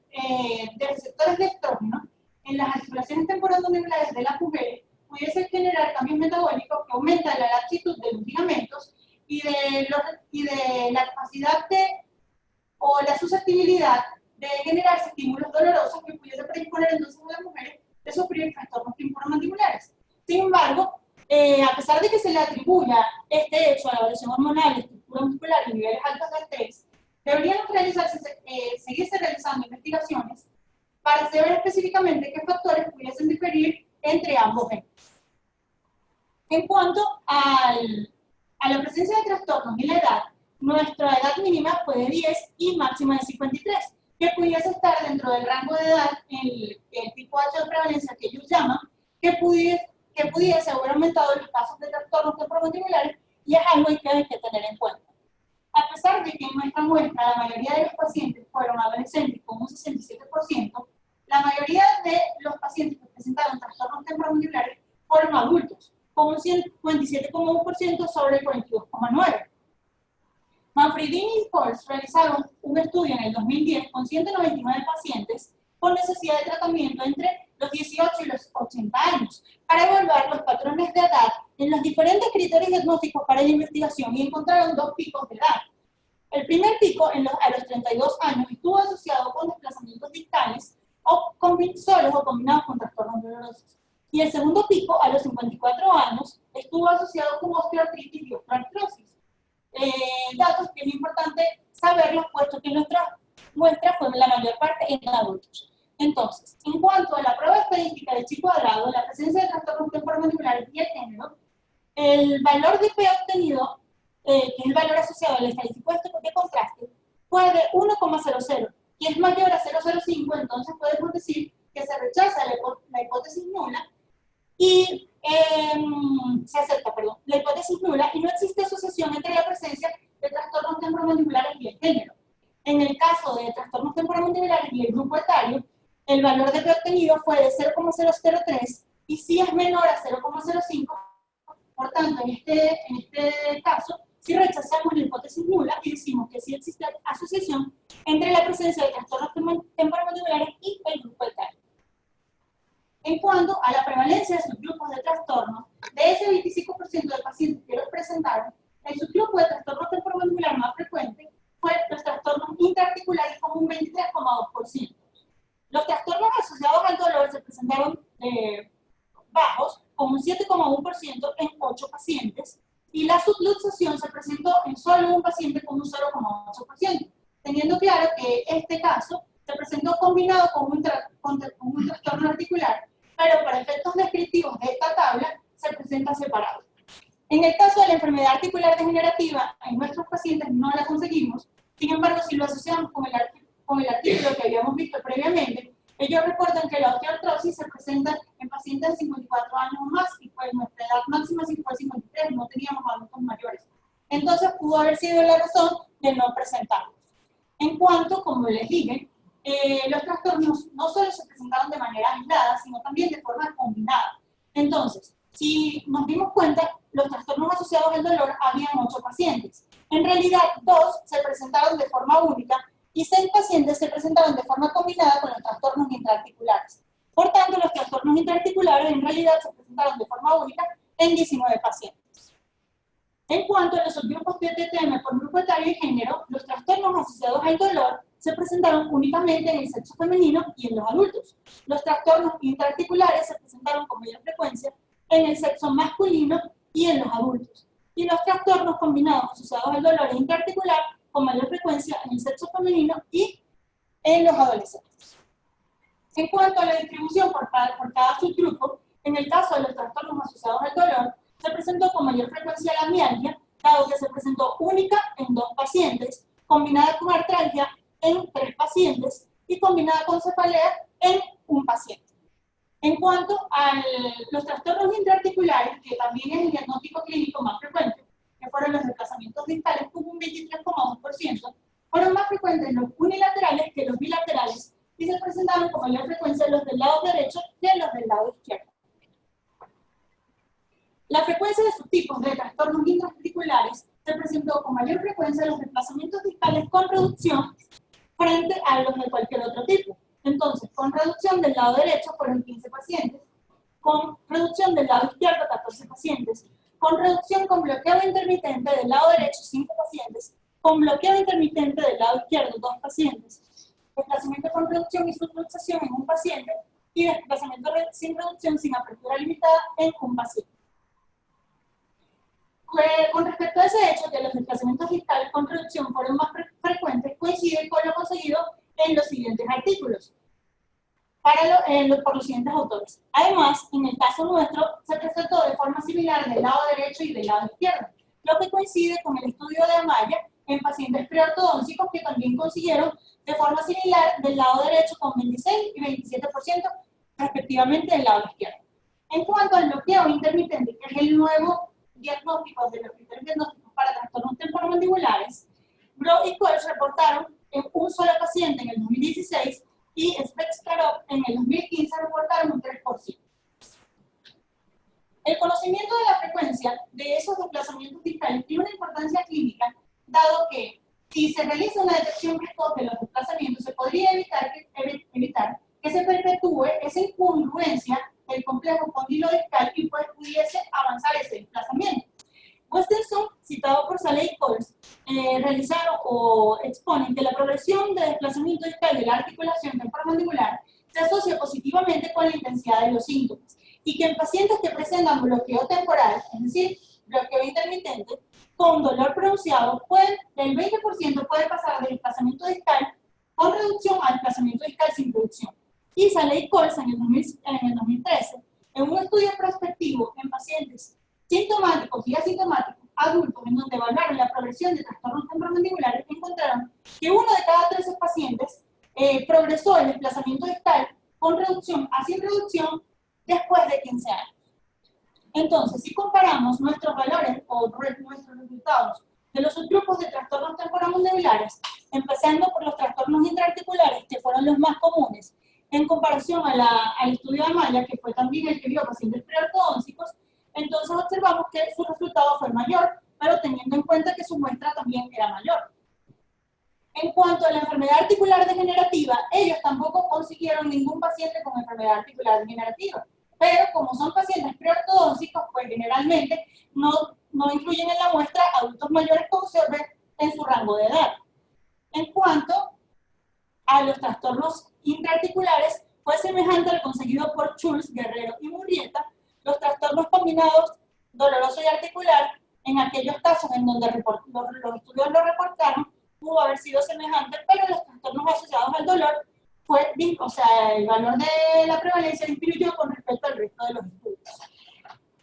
de receptores de estrógeno en las articulaciones temporomandibulares de las mujeres pudiese generar cambios metabólicos que aumentan la laxitud de los ligamentos y de la capacidad o la susceptibilidad de generarse estímulos dolorosos que pudiese predisponer entonces a las mujeres de sufrir trastornos temporomandibulares. Sin embargo, a pesar de que se le atribuya este hecho a la variación hormonal, estructura muscular y niveles altos de estrés, deberían seguirse realizando investigaciones para saber específicamente qué factores pudiesen diferir entre ambos géneros. En cuanto a la presencia de trastornos y la edad, nuestra edad mínima fue de 10 y máxima de 53, que pudiese estar dentro del rango de edad, el tipo H de prevalencia que ellos llaman, que pudiese haber aumentado los casos de trastornos temporomandibulares, y es algo que hay que tener en cuenta. A pesar de que en nuestra muestra la mayoría de los pacientes fueron adolescentes con un 67%, la mayoría de los pacientes que presentaron trastornos temporomandibulares fueron adultos, con un 57,1% sobre el 42,9%. Manfredini y Coles realizaron un estudio en el 2010 con 199 pacientes con necesidad de tratamiento entre los 18 y los 80 años para evaluar los patrones de edad en los diferentes criterios diagnósticos para la investigación y encontraron dos picos de edad. El primer pico a los 32 años estuvo asociado con desplazamientos distales o solos o combinados con trastornos dolorosos. Y el segundo pico a los 54 años estuvo asociado con osteoartritis y osteoartrosis. Datos que es importante saberlos, puesto que nuestra muestra fue la mayor parte en adultos. Entonces, en cuanto a la prueba estadística de chi cuadrado, la presencia de trastornos temporomandibulares y el género, el valor de P obtenido, que es el valor asociado al estadístico de contraste, fue de 1,00, que es mayor a 0,05, entonces podemos decir que se rechaza la hipótesis nula y se acepta, la hipótesis nula y no existe asociación entre la presencia de trastornos temporomandibulares y el género. En el caso de trastornos temporomandibulares y el grupo etario, el valor de P obtenido fue de 0,003 y si es menor a 0,05, por tanto, en este caso, si rechazamos la hipótesis nula y decimos que sí existe asociación entre la presencia de trastornos temporomandibulares y el grupo etario. En cuanto a la prevalencia de subgrupos de trastornos, de ese 25% de pacientes que los presentaron, el subgrupo de trastorno temporomandibular más frecuente fue los trastornos intraarticulares con un 23,2%. Los trastornos asociados al dolor se presentaron bajos, con un 7,1% en 8 pacientes, y la subluxación se presentó en solo un paciente con un 0,8%, teniendo claro que este caso se presentó combinado con un trastorno articular, pero para efectos descriptivos de esta tabla se presenta separado. En el caso de la enfermedad articular degenerativa, en nuestros pacientes no la conseguimos, sin embargo, si lo asociamos con el artículo que habíamos visto previamente, ellos reportan que la osteoartrosis se presenta en pacientes de 54 años o más, y pues nuestra edad máxima sí fue 53, no teníamos adultos mayores. Entonces pudo haber sido la razón de no presentarlos. En cuanto, como les dije, los trastornos no solo se presentaron de manera aislada, sino también de forma combinada. Entonces, si nos dimos cuenta, los trastornos asociados al dolor habían 8 pacientes. En realidad, 2 se presentaron de forma única y 6 pacientes se presentaron de forma combinada con los trastornos intraarticulares. Por tanto, los trastornos intraarticulares en realidad se presentaron de forma única en 19 pacientes. En cuanto a los subgrupos de TTM por grupo etario y género, los trastornos asociados al dolor se presentaron únicamente en el sexo femenino y en los adultos. Los trastornos intraarticulares se presentaron con mayor frecuencia en el sexo masculino y en los adultos. Y los trastornos combinados asociados al dolor intraarticular con mayor frecuencia en el sexo femenino y en los adolescentes. En cuanto a la distribución por cada subgrupo, en el caso de los trastornos asociados al dolor, se presentó con mayor frecuencia la mialgia, dado que se presentó única en 2 pacientes, combinada con artralgia en 3 pacientes y combinada con cefalea en 1 paciente. En cuanto a los trastornos intraarticulares, que también es el diagnóstico clínico más frecuente, que fueron los desplazamientos distales con un 23,1%, fueron más frecuentes los unilaterales que los bilaterales y se presentaron con mayor frecuencia los del lado derecho que los del lado izquierdo. La frecuencia de subtipos de trastornos intraarticulares se presentó con mayor frecuencia en los desplazamientos distales con reducción frente a los de cualquier otro tipo. Entonces, con reducción del lado derecho fueron 15 pacientes, con reducción del lado izquierdo 14 pacientes, con reducción con bloqueo intermitente del lado derecho 5 pacientes, con bloqueo intermitente del lado izquierdo 2 pacientes, desplazamiento con reducción y subluxación en 1 paciente y desplazamiento sin reducción sin apertura limitada en 1 paciente. Con respecto a ese hecho, que los desplazamientos distales con reducción fueron más frecuentes, coincide con lo conseguido en los siguientes artículos, por los siguientes autores. Además, en el caso nuestro, se presentó de forma similar del lado derecho y del lado izquierdo, lo que coincide con el estudio de Amaya en pacientes preortodóncicos que también consiguieron de forma similar del lado derecho con 26 y 27% respectivamente del lado izquierdo. En cuanto al bloqueo intermitente, que es el nuevo diagnóstico de los criterios diagnósticos para trastornos temporomandibulares, Bro y Coles reportaron en un solo paciente en el 2016 y Spexkarov en el 2015 reportaron un 3%. El conocimiento de la frecuencia de esos desplazamientos discales tiene una importancia clínica, dado que si se realiza una detección precoz de los desplazamientos, se podría evitar que se perpetúe esa incongruencia del complejo condilo-discal y pues pudiese avanzar ese desplazamiento. Westenson, citado por Saleh y Coles, realizaron o exponen que la progresión de desplazamiento discal de la articulación temporomandibular se asocia positivamente con la intensidad de los síntomas y que en pacientes que presentan bloqueo temporal, es decir, bloqueo intermitente, con dolor pronunciado, el 20% puede pasar de desplazamiento discal con reducción a desplazamiento discal sin reducción. Y Saleh y Coles en el 2013, en un estudio prospectivo en pacientes sintomáticos y asintomáticos adultos, en donde evaluaron la progresión de trastornos temporomandibulares, encontraron que uno de cada 13 pacientes progresó el desplazamiento discal con reducción a sin reducción después de 15 años. Entonces, si comparamos nuestros valores o nuestros resultados de los subgrupos de trastornos temporomandibulares, empezando por los trastornos intraarticulares, que fueron los más comunes, en comparación al estudio de Amaya, que fue también el que vio pacientes preortodóncicos, entonces observamos que su resultado fue mayor, pero teniendo en cuenta que su muestra también era mayor. En cuanto a la enfermedad articular degenerativa, ellos tampoco consiguieron ningún paciente con enfermedad articular degenerativa, pero como son pacientes preortodóncicos, pues generalmente no incluyen en la muestra adultos mayores que observen en su rango de edad. En cuanto a los trastornos intraarticulares, fue semejante al conseguido por Schulz, Guerrero y Murrieta. Los trastornos combinados doloroso y articular, en aquellos casos en donde los estudios lo reportaron, pudo haber sido semejante, pero los trastornos asociados al dolor el valor de la prevalencia disminuyó con respecto al resto de los estudios.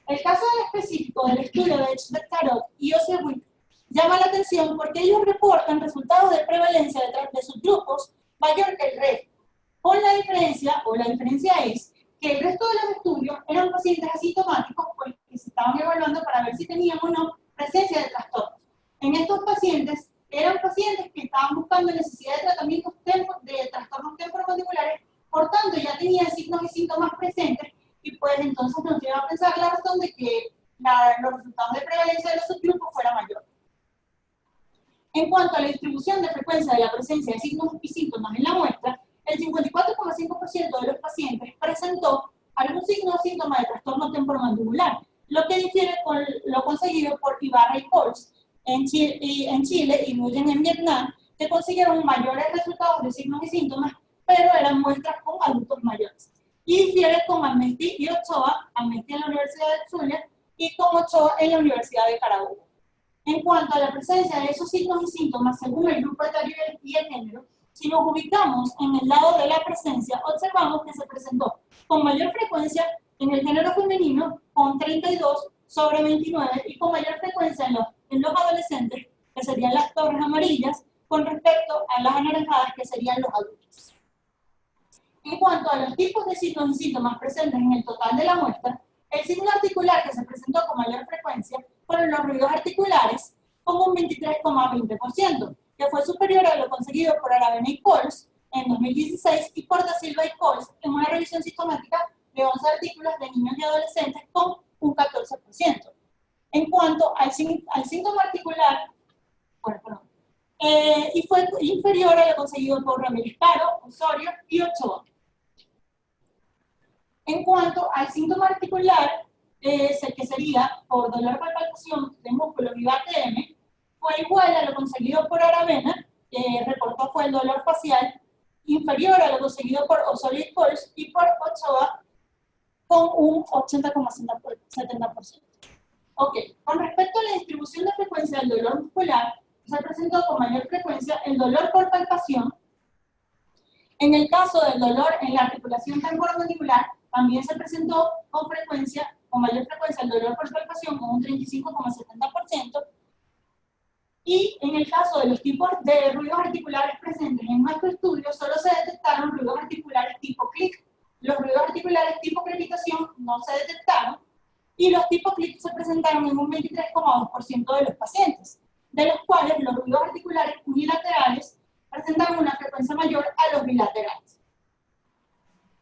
El caso específico del estudio de Echbet-Tarot y Osewick llama la atención porque ellos reportan resultados de prevalencia de subgrupos mayor que el resto, con la diferencia es que el resto de los estudios eran pacientes asintomáticos, pues que se estaban evaluando para ver si tenían o no presencia de trastornos. En estos pacientes, eran pacientes que estaban buscando necesidad de tratamientos de trastornos temporomandibulares, por tanto ya tenían signos y síntomas presentes, y pues entonces nos lleva a pensar la razón de que los resultados de prevalencia de los subgrupos fuera mayor. En cuanto a la distribución de frecuencia de la presencia de signos y síntomas en la muestra, el 54,5% de los pacientes presentó algún signo o síntoma de trastorno temporomandibular, lo que difiere con lo conseguido por Ibarra y Coles en Chile y Nguyen en Vietnam, que consiguieron mayores resultados de signos y síntomas, pero eran muestras con adultos mayores. Y difiere con Amnesty y Ochoa, Amnesty en la Universidad de Zulia y con Ochoa en la Universidad de Carabobo. En cuanto a la presencia de esos signos y síntomas según el grupo etario y el género, si nos ubicamos en el lado de la presencia, observamos que se presentó con mayor frecuencia en el género femenino, con 32/29, y con mayor frecuencia en los adolescentes, que serían las torres amarillas, con respecto a las anaranjadas, que serían los adultos. En cuanto a los tipos de signos y síntomas presentes en el total de la muestra, el signo articular que se presentó con mayor frecuencia fueron los ruidos articulares, con un 23,20%, que fue superior a lo conseguido por Aravena y Coles en 2016 y por Da Silva y Coles en una revisión sistemática de 11 artículos de niños y adolescentes con un 14%. En cuanto al síntoma articular, y fue inferior a lo conseguido por Ramírez Caro, Osorio y Ochoa. En cuanto al síntoma articular, que sería por dolor por palpación de músculos y ATM, fue igual a lo conseguido por Aravena, que reportó fue el dolor facial, inferior a lo conseguido por Osorio y Coles, y por Ochoa con un 80,70%. Ok, con respecto a la distribución de frecuencia del dolor muscular, se presentó con mayor frecuencia el dolor por palpación. En el caso del dolor en la articulación temporomandibular, también se presentó con mayor frecuencia el dolor por palpación con un 35,70%. Y en el caso de los tipos de ruidos articulares presentes en nuestro estudio, solo se detectaron ruidos articulares tipo clic. Los ruidos articulares tipo crepitación no se detectaron, y los tipos clic se presentaron en un 23,2% de los pacientes, de los cuales los ruidos articulares unilaterales presentaron una frecuencia mayor a los bilaterales.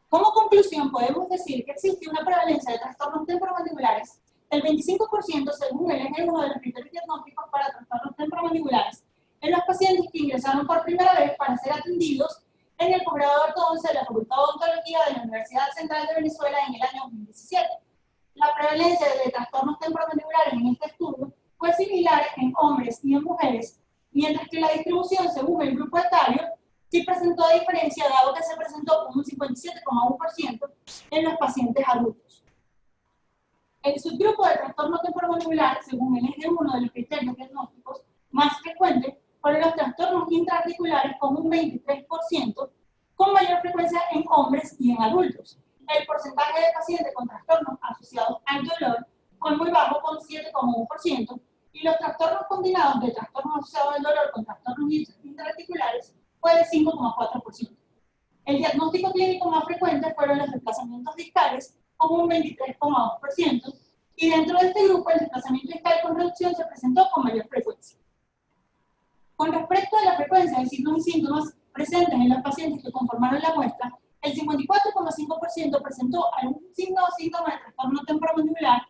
¿Cómo conclusión, podemos decir que existe una prevalencia de trastornos temporomandibulares del 25% según el eje 1 de los criterios diagnósticos para trastornos temporomandibulares en los pacientes que ingresaron por primera vez para ser atendidos en el posgrado de ortodoncia de la Facultad de Odontología de la Universidad Central de Venezuela en el año 2017. La prevalencia de trastornos temporomandibulares en este estudio fue similar en hombres y en mujeres, mientras que la distribución según el grupo etario sí presentó diferencia, dado que se presentó con un 57,1% en los pacientes adultos. El subgrupo de trastorno temporomandibular, según el eje 1 de los criterios diagnósticos más frecuentes, fueron los trastornos intraarticulares con un 23%, con mayor frecuencia en hombres y en adultos. El porcentaje de pacientes con trastornos asociados al dolor fue muy bajo, con 7,1%, y los trastornos combinados de trastornos asociados al dolor con trastornos intraarticulares fue de 5,4%. El diagnóstico clínico más frecuente fueron los desplazamientos discales, con un 23,2%, y dentro de este grupo el desplazamiento discal con reducción se presentó con mayor frecuencia. Con respecto a la frecuencia de signos y síntomas presentes en los pacientes que conformaron la muestra, el 54,5% presentó algún signo o síntoma de trastorno temporomandibular.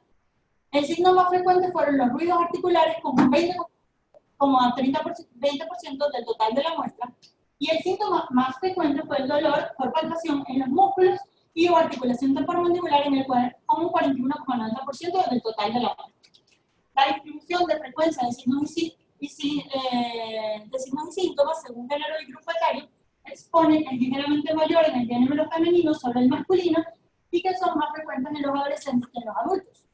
El signo más frecuente fueron los ruidos articulares, con un 20% del total de la muestra, y el síntoma más frecuente fue el dolor por palpación en los músculos y o articulación temporomandibular, en el cual con un 41,90% del total de la muestra. La distribución de frecuencia de signos y síntomas según género y grupo etario expone que es ligeramente mayor en el género femenino sobre el masculino y que son más frecuentes en los adolescentes que en los adultos.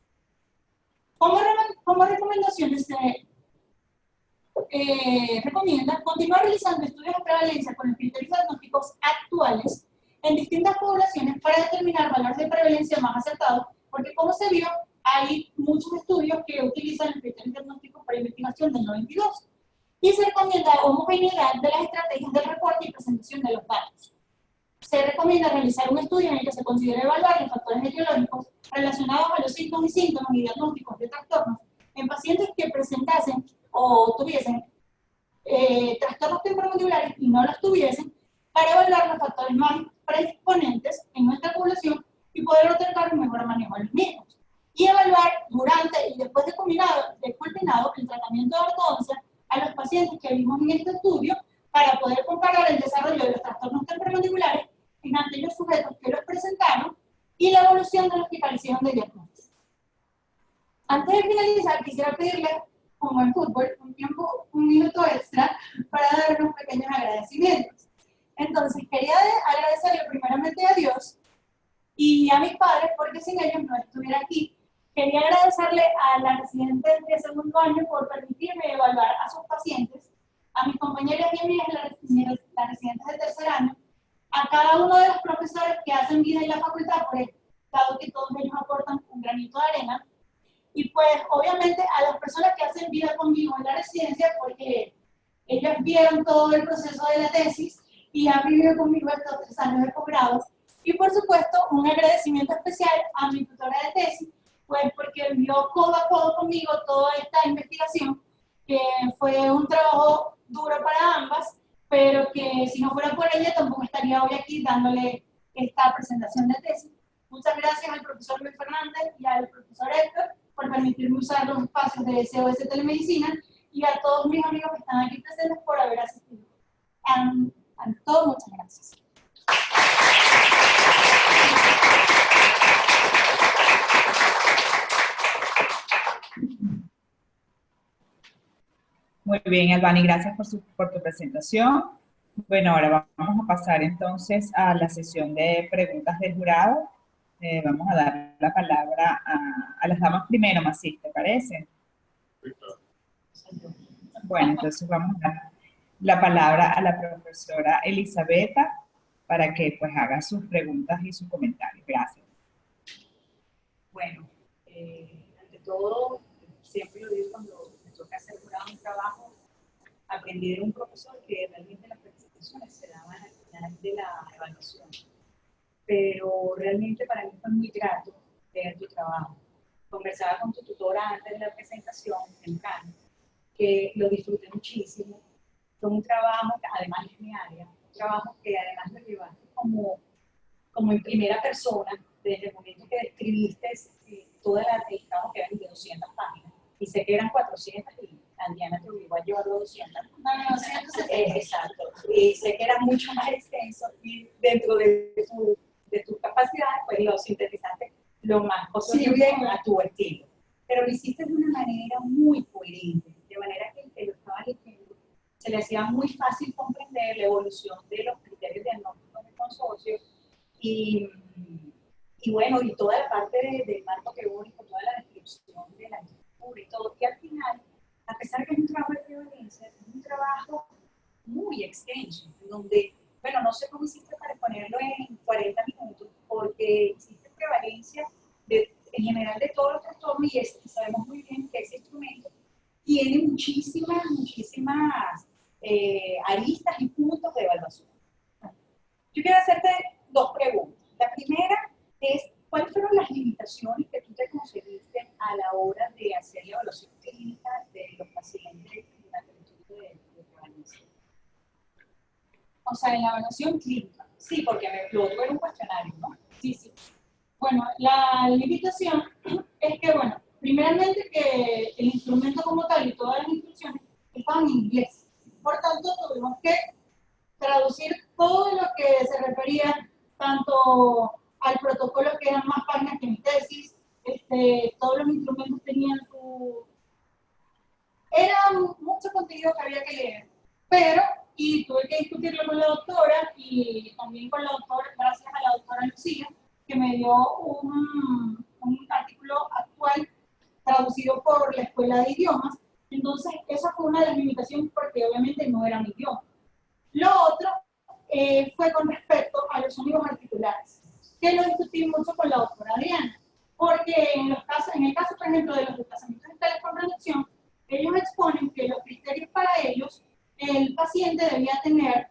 Como recomendaciones se recomienda continuar realizando estudios de prevalencia con los criterios diagnósticos actuales en distintas poblaciones para determinar valores de prevalencia más acertados, porque como se vio, hay muchos estudios que utilizan los criterios diagnósticos para investigación del 92, y se recomienda homogeneidad de las estrategias de reporte y presentación de los datos. Se recomienda realizar un estudio en el que se considere evaluar los factores etiológicos relacionados a los signos y síntomas y diagnósticos de trastornos en pacientes que presentasen o tuviesen trastornos temporomandibulares y no los tuviesen, para evaluar los factores más predisponentes en nuestra población y poder otorgar un mejor manejo de los mismos. Y evaluar durante y después de culminado el tratamiento de ortodoncia a los pacientes que vimos en este estudio, para poder comparar el desarrollo de los trastornos temporomandibulares en aquellos sujetos que los presentaron y la evolución de los que carecieron de diagnóstico. Antes de finalizar, quisiera pedirles, como en fútbol, un minuto extra para dar unos pequeños agradecimientos. Entonces, quería agradecerle primeramente a Dios y a mis padres, porque sin ellos no estuviera aquí. Quería agradecerle a las residentes de segundo año por permitirme evaluar a sus pacientes, a mis compañeras y amigas, las residentes de tercer año, a cada uno de los profesores que hacen vida en la facultad, por el dado que todos ellos aportan un granito de arena, y pues obviamente a las personas que hacen vida conmigo en la residencia, porque ellas vieron todo el proceso de la tesis y han vivido conmigo estos 3 años de posgrado. Y por supuesto, un agradecimiento especial a mi tutora de tesis, pues porque vivió codo a codo conmigo toda esta investigación, que fue un trabajo duro para ambas, pero que si no fuera por ella tampoco estaría hoy aquí dándole esta presentación de tesis. Muchas gracias al profesor Luis Fernández y al profesor Héctor por permitirme usar los espacios de SOS Telemedicina, y a todos mis amigos que están aquí presentes por haber asistido. A todos, muchas gracias. Muy bien, Albany, gracias por tu presentación. Bueno, ahora vamos a pasar entonces a la sesión de preguntas del jurado. Vamos a dar la palabra a las damas primero, Macis, ¿te parece? Bueno, entonces vamos a dar la palabra a la profesora Elisabetta para que pues haga sus preguntas y sus comentarios. Gracias. Bueno, ante todo, siempre lo digo cuando me toca hacer un trabajo, aprendí de un profesor que realmente las presentaciones se daban al final de la evaluación. Pero realmente para mí fue muy grato ver tu trabajo. Conversaba con tu tutora antes de la presentación en CAN, que lo disfruté muchísimo. Fue un trabajo que además es mi área, un trabajo que además lo llevaste como como en primera persona, desde el momento que describiste toda el trabajo que eran de 200 páginas. Y sé que eran 400 y Diana te obligó a llevarlo a 200. No, 270. Exacto. Y sé que era mucho más extenso y dentro de tus capacidades, pues lo sintetizaste lo más posible a tu estilo. Pero lo hiciste de una manera muy coherente, de manera que el que lo estaba leyendo se le hacía muy fácil comprender la evolución de los criterios diagnósticos del consorcio y bueno, y toda la parte del marco teórico, toda la descripción de la estructura y todo. Y al final, a pesar que es un trabajo de prevalencia, es un trabajo muy extenso, donde, bueno, no sé cómo hiciste para ponerlo en 40 minutos, porque hiciste prevalencia en general de todos los trastornos y sabemos muy bien que ese instrumento tiene muchísimas aristas y puntos de evaluación. Yo quiero hacerte dos preguntas. La primera es, ¿cuáles fueron las limitaciones que tú te concediste a la hora de hacer la evaluación clínica de los pacientes durante el estudio de prevalencia? O sea, en la evaluación clínica. Sí, porque lo otro era un cuestionario, ¿no? Sí, sí. Bueno, la limitación es que, bueno, primeramente que el instrumento como tal y todas las instrucciones estaban en inglés. Por tanto, tuvimos que traducir todo lo que se refería tanto al protocolo, que eran más páginas que mi tesis, todos los instrumentos tenían su... Era mucho contenido que había que leer, pero, y tuve que discutirlo con la doctora y también con la doctora, gracias a la doctora Lucía, que me dio un artículo actual traducido por la Escuela de Idiomas. Entonces, esa fue una de las limitaciones porque obviamente no era mi idioma. Lo otro fue con respecto a los sonidos articulares, que lo discutí mucho con la doctora Diana, porque en el caso, por ejemplo, de los desplazamientos distales con reducción, ellos exponen que los criterios para ellos, el paciente debía tener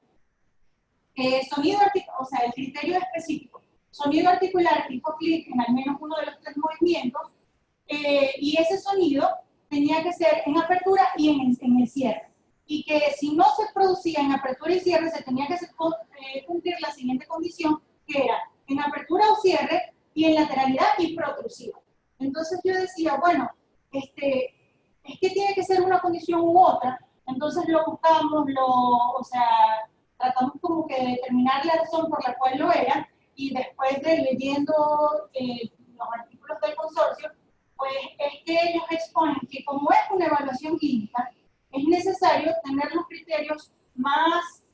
sonido articular, o sea, el criterio específico, sonido articular tipo clic en al menos uno de los 3 movimientos, y ese sonido tenía que ser en apertura y en el cierre. Y que si no se producía en apertura y cierre, se tenía que cumplir la siguiente condición, que era en apertura o cierre y en lateralidad y protrusiva. Entonces yo decía, bueno, es que tiene que ser una condición u otra. Entonces lo buscamos, o sea, tratamos como que de determinar la razón por la cual lo era, y después de leyendo los artículos del consorcio, pues es que ellos exponen que como es una evaluación clínica, es necesario tener los criterios más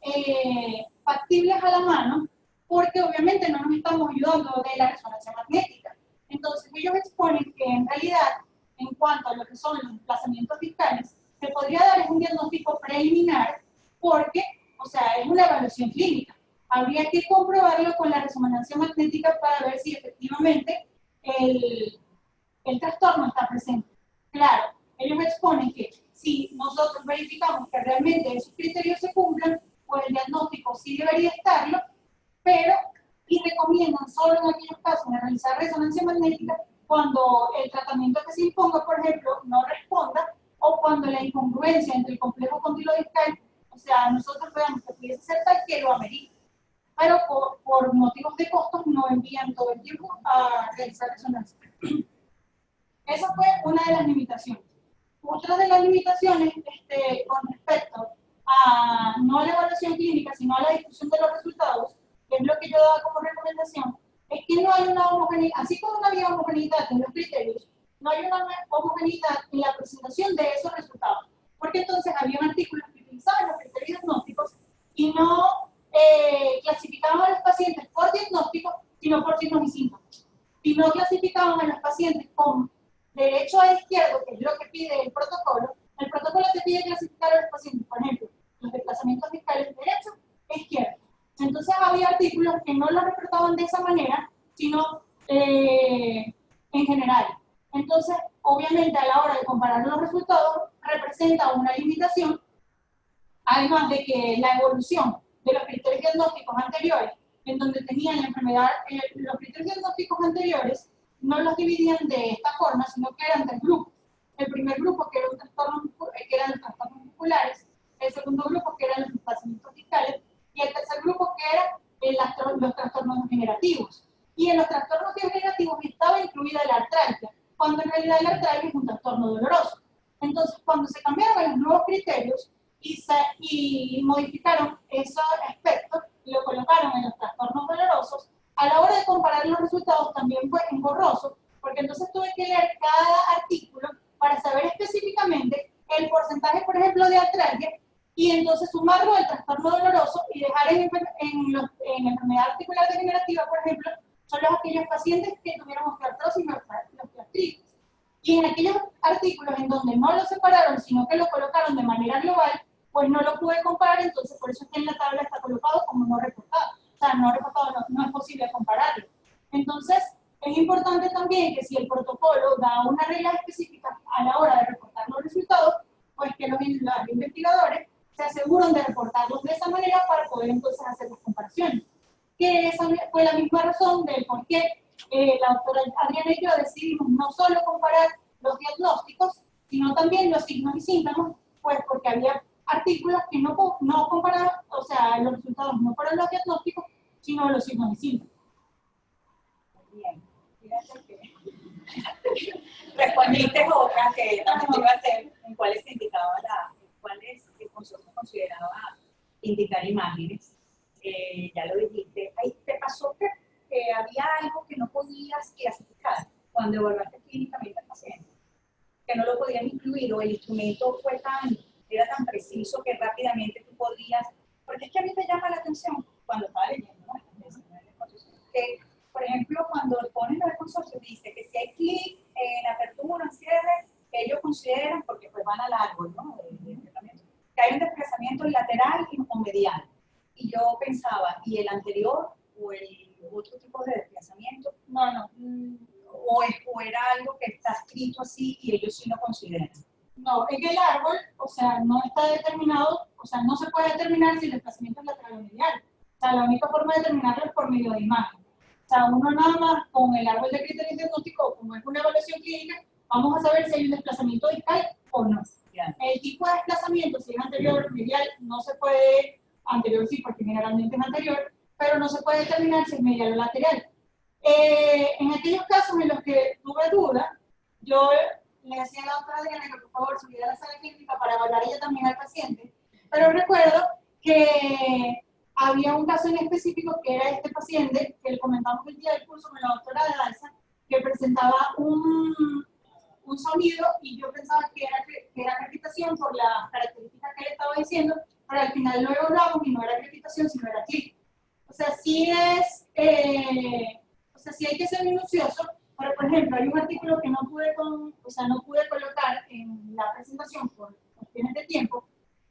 factibles a la mano, porque obviamente no nos estamos ayudando de la resonancia magnética. Entonces ellos exponen que en realidad, en cuanto a lo que son los desplazamientos distales, se podría dar un diagnóstico preliminar porque, o sea, es una evaluación clínica. Habría que comprobarlo con la resonancia magnética para ver si efectivamente el trastorno está presente. Claro, ellos exponen que si nosotros verificamos que realmente esos criterios se cumplan, pues el diagnóstico sí debería estarlo, pero y recomiendan solo en aquellos casos de realizar resonancia magnética cuando el tratamiento que se imponga, por ejemplo, no responda, o cuando la incongruencia entre el complejo condilodiscal, o sea, nosotros veamos que pudiese ser tal que lo amerita, pero por motivos de costos no envían todo el tiempo a realizar resonancia. Esa fue una de las limitaciones. Otra de las limitaciones con respecto a no a la evaluación clínica, sino a la discusión de los resultados, que es lo que yo daba como recomendación, es que no hay una homogeneidad, así como no había homogeneidad en los criterios, no hay una homogeneidad en la presentación de esos resultados, porque entonces había artículos que utilizaban los criterios diagnósticos y no clasificaban a los pacientes por diagnóstico, sino por signos y síntomas, y no clasificaban a los pacientes con derecho a izquierdo, que es lo que pide el protocolo te pide clasificar a los pacientes, por ejemplo, los desplazamientos distales derecho e izquierdo. Entonces había artículos que no los reportaban de esa manera, sino en general. Entonces, obviamente, a la hora de comparar los resultados, representa una limitación, además de que la evolución de los criterios diagnósticos anteriores, en donde tenían la enfermedad, los criterios diagnósticos anteriores, no los dividían de esta forma, sino que eran 3 grupos. El primer grupo, que, era un trastorno, que eran los trastornos musculares, el segundo grupo, que eran los desplazamientos distales, y el tercer grupo, que era los trastornos degenerativos. Y en los trastornos degenerativos estaba incluida la artralgia, cuando en realidad la artralgia es un trastorno doloroso. Entonces, cuando se cambiaron a los nuevos criterios y modificaron esos aspectos, lo colocaron en los trastornos dolorosos, a la hora de comparar los resultados también fue engorroso, porque entonces tuve que leer cada artículo para saber específicamente el porcentaje, por ejemplo, de artralgia, y entonces sumarlo al trastorno doloroso y dejar en enfermedad articular degenerativa, por ejemplo, son aquellos pacientes que tuvieron osteoartrosis y osteoartritis. Y en aquellos artículos en donde no lo separaron, sino que lo colocaron de manera global, pues no lo pude comparar, entonces por eso es que en la tabla está colocado como no reportado. O sea, no reportado, no es posible compararlo. Entonces, es importante también que si el protocolo da una regla específica a la hora de reportar los resultados, pues que los investigadores se aseguran de reportarlos de esa manera para poder entonces hacer las comparaciones. Que esa fue la misma razón del por qué la doctora Adriana y yo decidimos no solo comparar los diagnósticos, sino también los signos y síntomas, pues porque había artículos que no comparaban, o sea, los resultados no fueron los diagnósticos, sino los signos y síntomas. Muy bien. Fíjate que respondiste otra que también te iba a hacer, en cuáles se indicaba cuáles el consorcio consideraba indicar imágenes. Ya lo dijiste. Ahí te pasó que había algo que no podías clasificar cuando evaluaste clínicamente al paciente, que no lo podías incluir, o el instrumento era tan preciso que rápidamente tú podías, porque es que a mí me llama la atención cuando estaba leyendo, ¿no? Que, por ejemplo, cuando ponen el consorcio, dice que si hay clic en apertura, en cierre, ellos consideran, porque pues van al árbol, ¿no? Que hay un desplazamiento lateral o medial. Y yo pensaba, ¿y el anterior o el otro tipo de desplazamiento? No. O era algo que está escrito así y ellos sí lo consideran. No, es que el árbol, o sea, no está determinado, o sea, no se puede determinar si el desplazamiento es lateral o medial. O sea, la única forma de determinarlo es por medio de imagen. O sea, uno nada más con el árbol de criterios diagnósticos, como es una evaluación clínica, vamos a saber si hay un desplazamiento discal o no. Yeah. El tipo de desplazamiento, si es anterior o medial, no se puede, anterior sí, porque generalmente es anterior, pero no se puede determinar si es medial o lateral. En aquellos casos en los que tuve duda, yo le decía a la doctora Adriana que por favor subiera a la sala clínica para evaluar ella también al paciente, pero recuerdo que había un caso en específico que era este paciente, que le comentamos el día del curso con la doctora Dalsa, que presentaba un sonido y yo pensaba que era crepitación por las características que le estaba diciendo, pero al final lo evaluamos y no era crepitación, sino era clic. O sea, sí hay que ser minucioso, pero por ejemplo, hay un artículo que no pude colocar en la presentación por cuestiones de tiempo,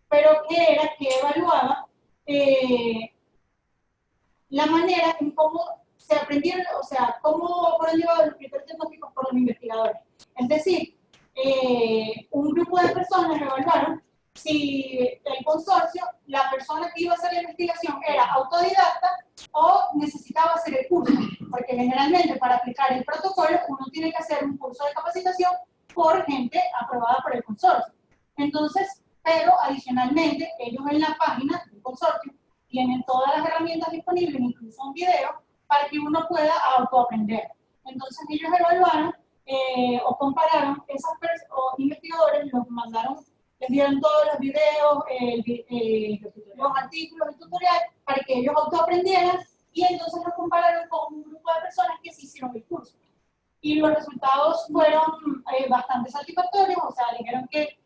pero que evaluaba la manera en cómo se aprendieron, o sea, cómo fueron llevados los criterios diagnósticos por los investigadores. Es decir, un grupo de personas evaluaron si el consorcio, la persona que iba a hacer la investigación era autodidacta o necesitaba hacer el curso, porque generalmente para aplicar el protocolo uno tiene que hacer un curso de capacitación por gente aprobada por el consorcio. Entonces, pero adicionalmente ellos en la página del consorcio tienen todas las herramientas disponibles, incluso un video, para que uno pueda autoaprender. Entonces ellos evaluaron o compararon, investigadores los mandaron, les dieron todos los videos, los artículos, el tutorial, para que ellos autoaprendieran, y entonces lo compararon con un grupo de personas que sí hicieron el curso. Y los resultados fueron bastante satisfactorios, o sea, dijeron que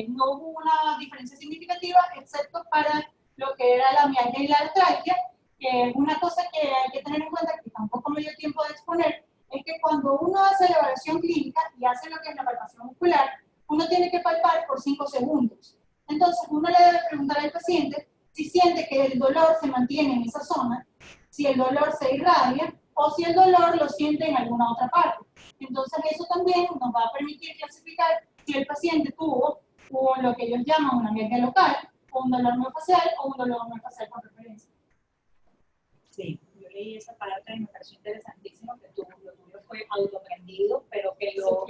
no hubo una diferencia significativa, excepto para lo que era la mialgia y la artralgia, que una cosa que hay que tener en cuenta, que tampoco me dio tiempo de exponer, es que cuando uno hace la evaluación clínica y hace lo que es la palpación muscular, uno tiene que palpar por 5 segundos. Entonces, uno le debe preguntar al paciente si siente que el dolor se mantiene en esa zona, si el dolor se irradia, o si el dolor lo siente en alguna otra parte. Entonces, eso también nos va a permitir clasificar si el paciente tuvo lo que ellos llaman una mialgia local, o un dolor miofascial, o un dolor miofascial con referencia. Sí, yo leí esa parte y me pareció interesantísimo que lo tuyo fue autoaprendido, pero que en los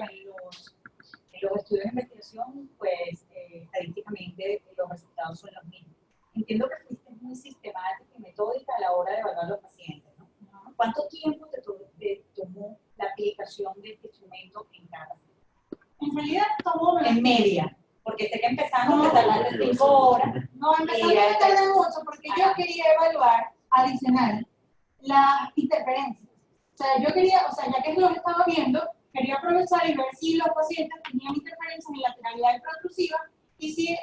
estudios de investigación, pues estadísticamente los resultados son los mismos. Entiendo que fuiste muy sistemática y metódica aplicación de este instrumento en cada paciente? En realidad tomó En media, porque sé que empezando me tardaste 5 horas. No, empezando me tardé mucho porque yo quería evaluar adicional las interferencias. O sea, yo quería, o sea, ya que es lo que estaba viendo, quería aprovechar y ver si los pacientes tenían interferencias en lateralidad y protrusiva y si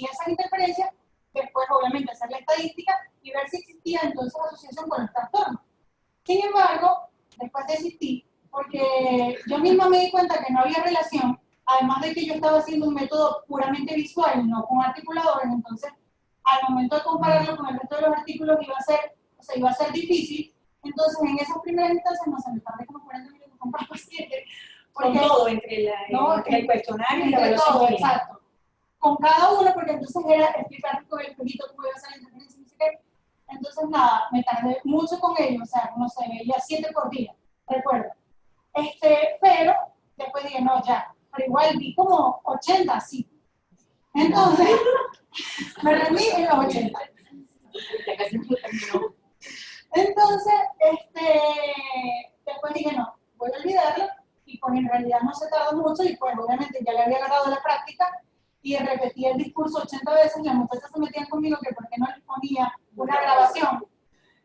esas interferencias, después obviamente hacer la estadística y ver si existía entonces asociación con los trastornos. Sin embargo, después desistí porque yo misma me di cuenta que no había relación, además de que yo estaba haciendo un método puramente visual, no con articuladores, entonces al momento de compararlo con el resto de los artículos iba a ser difícil. Entonces en esas primeras instancias no se me tardé como 40 minutos con cada paciente. Con todo, entre el cuestionario y la evaluación todo, clínica. exacto. Con cada uno, porque entonces era explicar con el pelito cómo iba a ser la interferencia, no sé qué. Entonces nada, me tardé mucho con ellos, o sea, no sé, veía 7 por día, recuerdo. Pero después dije, no, ya, pero igual vi como 80, sí. Entonces, me rendí en los 80. Ya casi me terminó. Entonces, después dije, no, voy a olvidarlo, y pues en realidad no se tardó mucho, y pues obviamente ya le había agarrado la práctica, y repetí el discurso 80 veces, y las muchachas se metían conmigo que por qué no les ponía una grabación,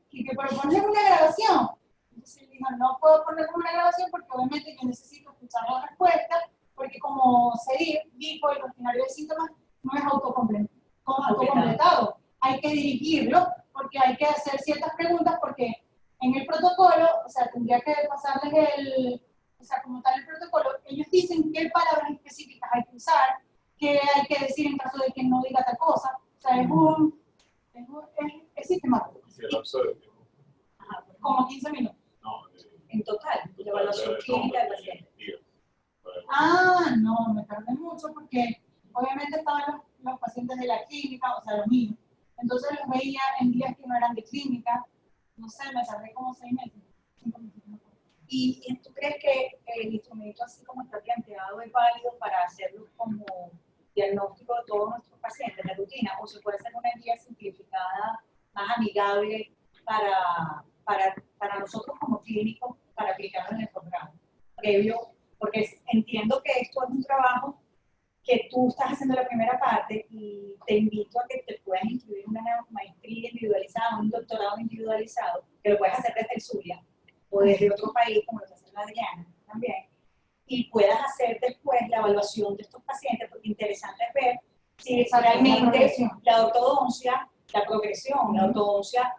y que por ponerle una grabación. Entonces dijo, no puedo poner una grabación porque obviamente yo necesito escuchar la respuesta, porque como se dijo, el cuestionario de síntomas no es autocompletado. Hay que dirigirlo porque hay que hacer ciertas preguntas, porque en el protocolo, o sea, tendría que pasarles o sea, como tal el protocolo, ellos dicen qué palabras específicas hay que usar, qué hay que decir en caso de que no diga tal cosa. O sea, es sistemático. ¿Y el lapso de tiempo? Como 15 minutos. No, En total, la evaluación clínica del paciente. No, me tardé mucho porque obviamente estaban los pacientes de la clínica, o sea, los míos. Entonces los veía en días que no eran de clínica. No sé, me tardé como 6 meses. 5 meses. ¿Y tú crees que el instrumento así como está planteado es válido para hacerlo como diagnóstico de todos nuestros pacientes de rutina? ¿O se puede hacer una guía simplificada, más amigable para nosotros como clínicos, para aplicarlo en el programa? Porque entiendo que esto es un trabajo que tú estás haciendo la primera parte y te invito a que te puedas inscribir en una maestría individualizada, un doctorado individualizado, que lo puedes hacer desde el Zulia o desde otro país, como lo está haciendo Adriana también, y puedas hacer después la evaluación de estos pacientes, porque interesante es ver si realmente la ortodoncia, la progresión, la ortodoncia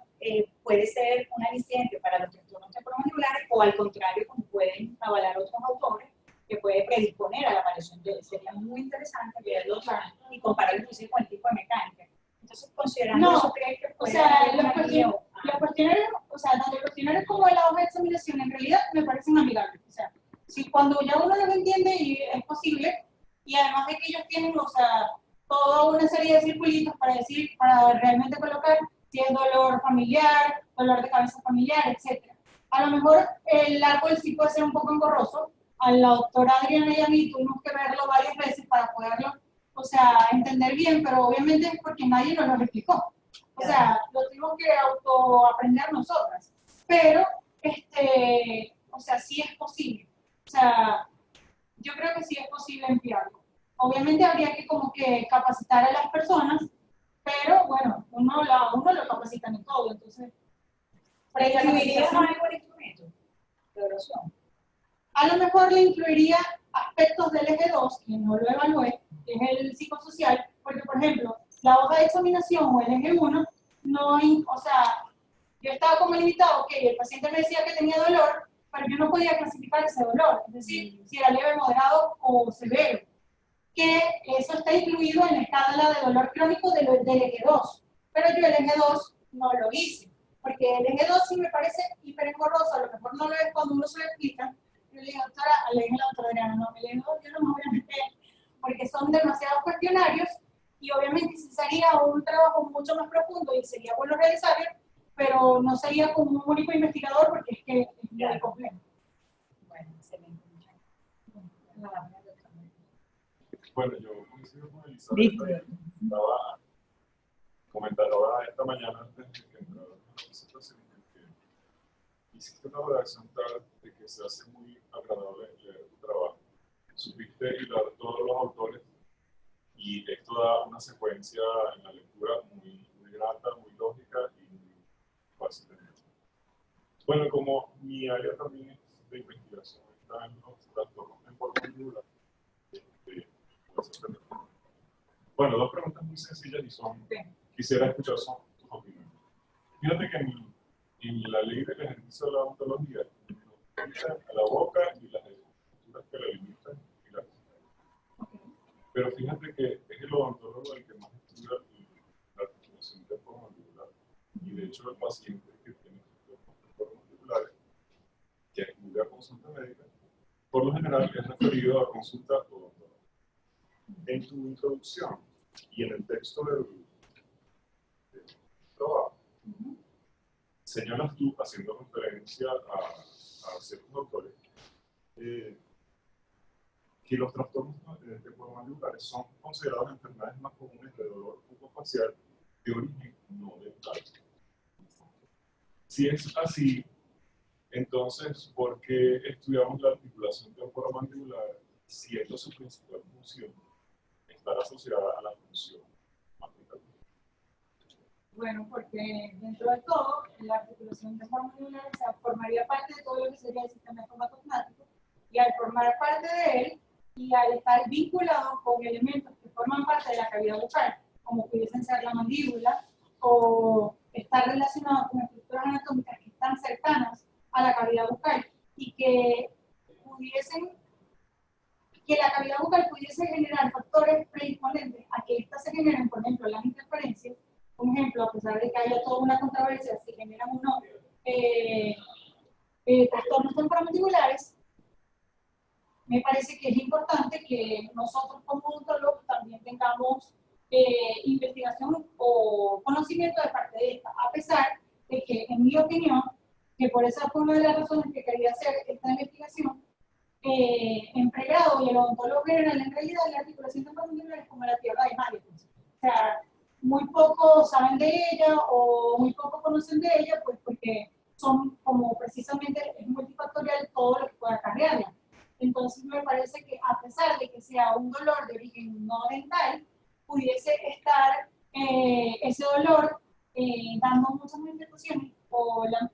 puede ser un aliciente para los trastornos temporomandibulares o al contrario, como pueden avalar otros autores, que puede predisponer a la aparición de. Sería muy interesante verlos y compararlos inclusive con el tipo de mecánica. Entonces, considerando eso, ¿crees que puede haber una guía? Los cuestionarios, o sea, tanto los cuestionarios como la hoja de examinación, en realidad me parecen amigables. O sea, si cuando ya uno los entiende y es posible, y además de que ellos tienen, o sea, toda una serie de circulitos para realmente colocar si es dolor familiar, dolor de cabeza familiar, etc. A lo mejor el árbol sí puede ser un poco engorroso. A la doctora Adriana y a mí tuvimos que verlo varias veces para poderlo, o sea, entender bien, pero obviamente es porque nadie nos lo explicó. O sea, lo tuvimos que autoaprender nosotras. Pero, o sea, sí es posible. O sea, yo creo que sí es posible emplearlo. Obviamente habría que como que capacitar a las personas, pero bueno, uno lo capacita en todo, entonces. ¿Incluirías algo en instrumento de evaluación? A lo mejor le incluiría aspectos del eje 2, que no lo evalué, que es el psicosocial, porque por ejemplo, la hoja de examinación o el eje 1, o sea, yo estaba como limitado, ok, el paciente me decía que tenía dolor, pero yo no podía clasificar ese dolor, es decir, si era leve, moderado o severo, que eso está incluido en la escala de dolor crónico del eje 2, pero yo el eje 2 no lo hice, porque el eje 2 sí me parece hiperengorroso, a lo mejor no lo es cuando uno se lo explica. Yo le dije, le dije a la doctora Adriana, no, yo no me voy a meter, porque son demasiados cuestionarios, y obviamente sí sería un trabajo mucho más profundo y sería bueno realizarlo, pero no sería como un único investigador porque es que es muy complejo. Bueno, excelente. Bueno, yo coincido con Elizabeth. Estaba comentando esta mañana antes de que entrara la presentación que hiciste una redacción tal de que se hace muy agradable leer tu trabajo. Supiste hilar todos los autores y esto da una secuencia en la lectura muy grata, muy lógica y muy fácil de entender. Bueno, como mi área también es de investigación, está en los trastornos temporomandibulares. Bueno, dos preguntas muy sencillas y son, quisiera escuchar tus opiniones. Fíjate que en la ley del ejercicio de la odontología, a la boca y las estructuras que la limitan y la pero fíjate que es el odontólogo el que más estudia la articulación temporomandibular. Y de hecho, el paciente que tiene trastornos temporomandibulares, que acude a consulta médica, por lo general es referido a consulta odontológica. En tu introducción y en el texto del trabajo, señalas tú, haciendo referencia a ciertos autores, que los trastornos temporomandibulares son considerados enfermedades más comunes de dolor bucofacial de origen no dental. Si es así, entonces, ¿por qué estudiamos la articulación temporomandibular siendo su principal función estar asociada a la función masticativa? Bueno, porque dentro de todo, la articulación temporomandibular formaría parte de todo lo que sería el sistema estomatognático, y al formar parte de él, y al estar vinculado con elementos que forman parte de la cavidad bucal, como pudiesen ser la mandíbula, o estar relacionados con estructuras anatómicas que están cercanas a la cavidad bucal, y que la cavidad bucal pudiese generar factores predisponentes a que éstas se generen, por ejemplo, las interferencias. Por ejemplo, a pesar de que haya toda una controversia, se generan unos trastornos temporomandibulares, me parece que es importante que nosotros como odontólogos también tengamos investigación o conocimiento de parte de esta, a pesar de que, en mi opinión, que por esa fue una de las razones que quería hacer esta investigación, en pregrado y el odontólogo general, en realidad la articulación temporomandibular es como la tierra de nadie. Pues. O sea, muy poco saben de ella o muy poco conocen de ella, pues porque son como precisamente es multifactorial todo lo que pueda acarrearla. Entonces me parece que a pesar de que sea un dolor de origen no dental, pudiese estar ese dolor dando muchas manifestaciones o la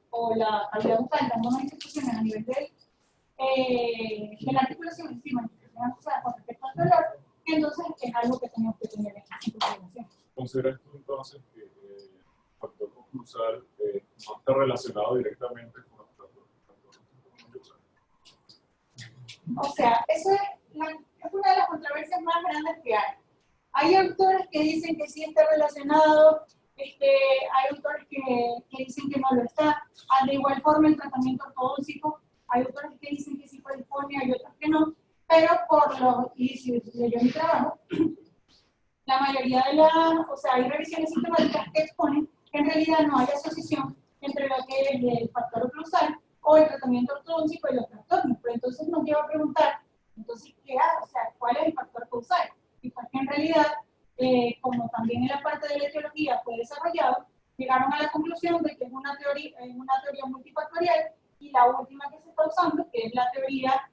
cavidad bucal dando manifestaciones a nivel de la articulación encima, con respecto al dolor, que entonces es algo que tenemos que tener en consideración. ¿Consideras tú entonces que el factor concursal no está relacionado directamente con los trastornos temporomandibulares? O sea, eso es una de las controversias más grandes que hay. Hay autores que dicen que sí está relacionado, hay autores que dicen que no lo está. De igual forma, el tratamiento ortodóncico, hay autores que dicen que sí fue disponia y otros que no, pero y si yo mi trabajo, la mayoría de hay revisiones sistemáticas que exponen que en realidad no hay asociación entre lo que es el factor oclusal o el tratamiento ortodóncico y los trastornos. Pero entonces nos lleva a preguntar, entonces, ¿qué hace? O sea, ¿cuál es el factor causal? Y pues que en realidad, como también en la parte de la etiología fue desarrollado, llegaron a la conclusión de que es una teoría multifactorial, y la última que se está usando, que es la teoría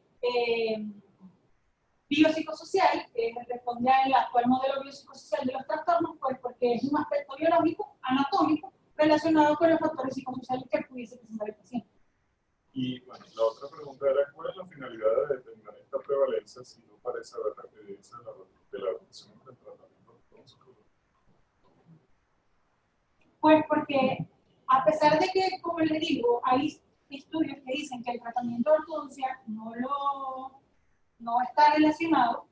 biopsicosocial, que responde al actual modelo biopsicosocial de los trastornos, pues porque es un aspecto biológico, anatómico, relacionado con los factores psicosociales que pudiese presentar el paciente. Y bueno, la otra pregunta era, ¿cuál es la finalidad de determinar esta prevalencia si no parece haber la evidencia de la relación entre el tratamiento ortodóntico? Pues porque, a pesar de que, como les digo, hay estudios que dicen que el tratamiento de ortodoncia no está relacionado,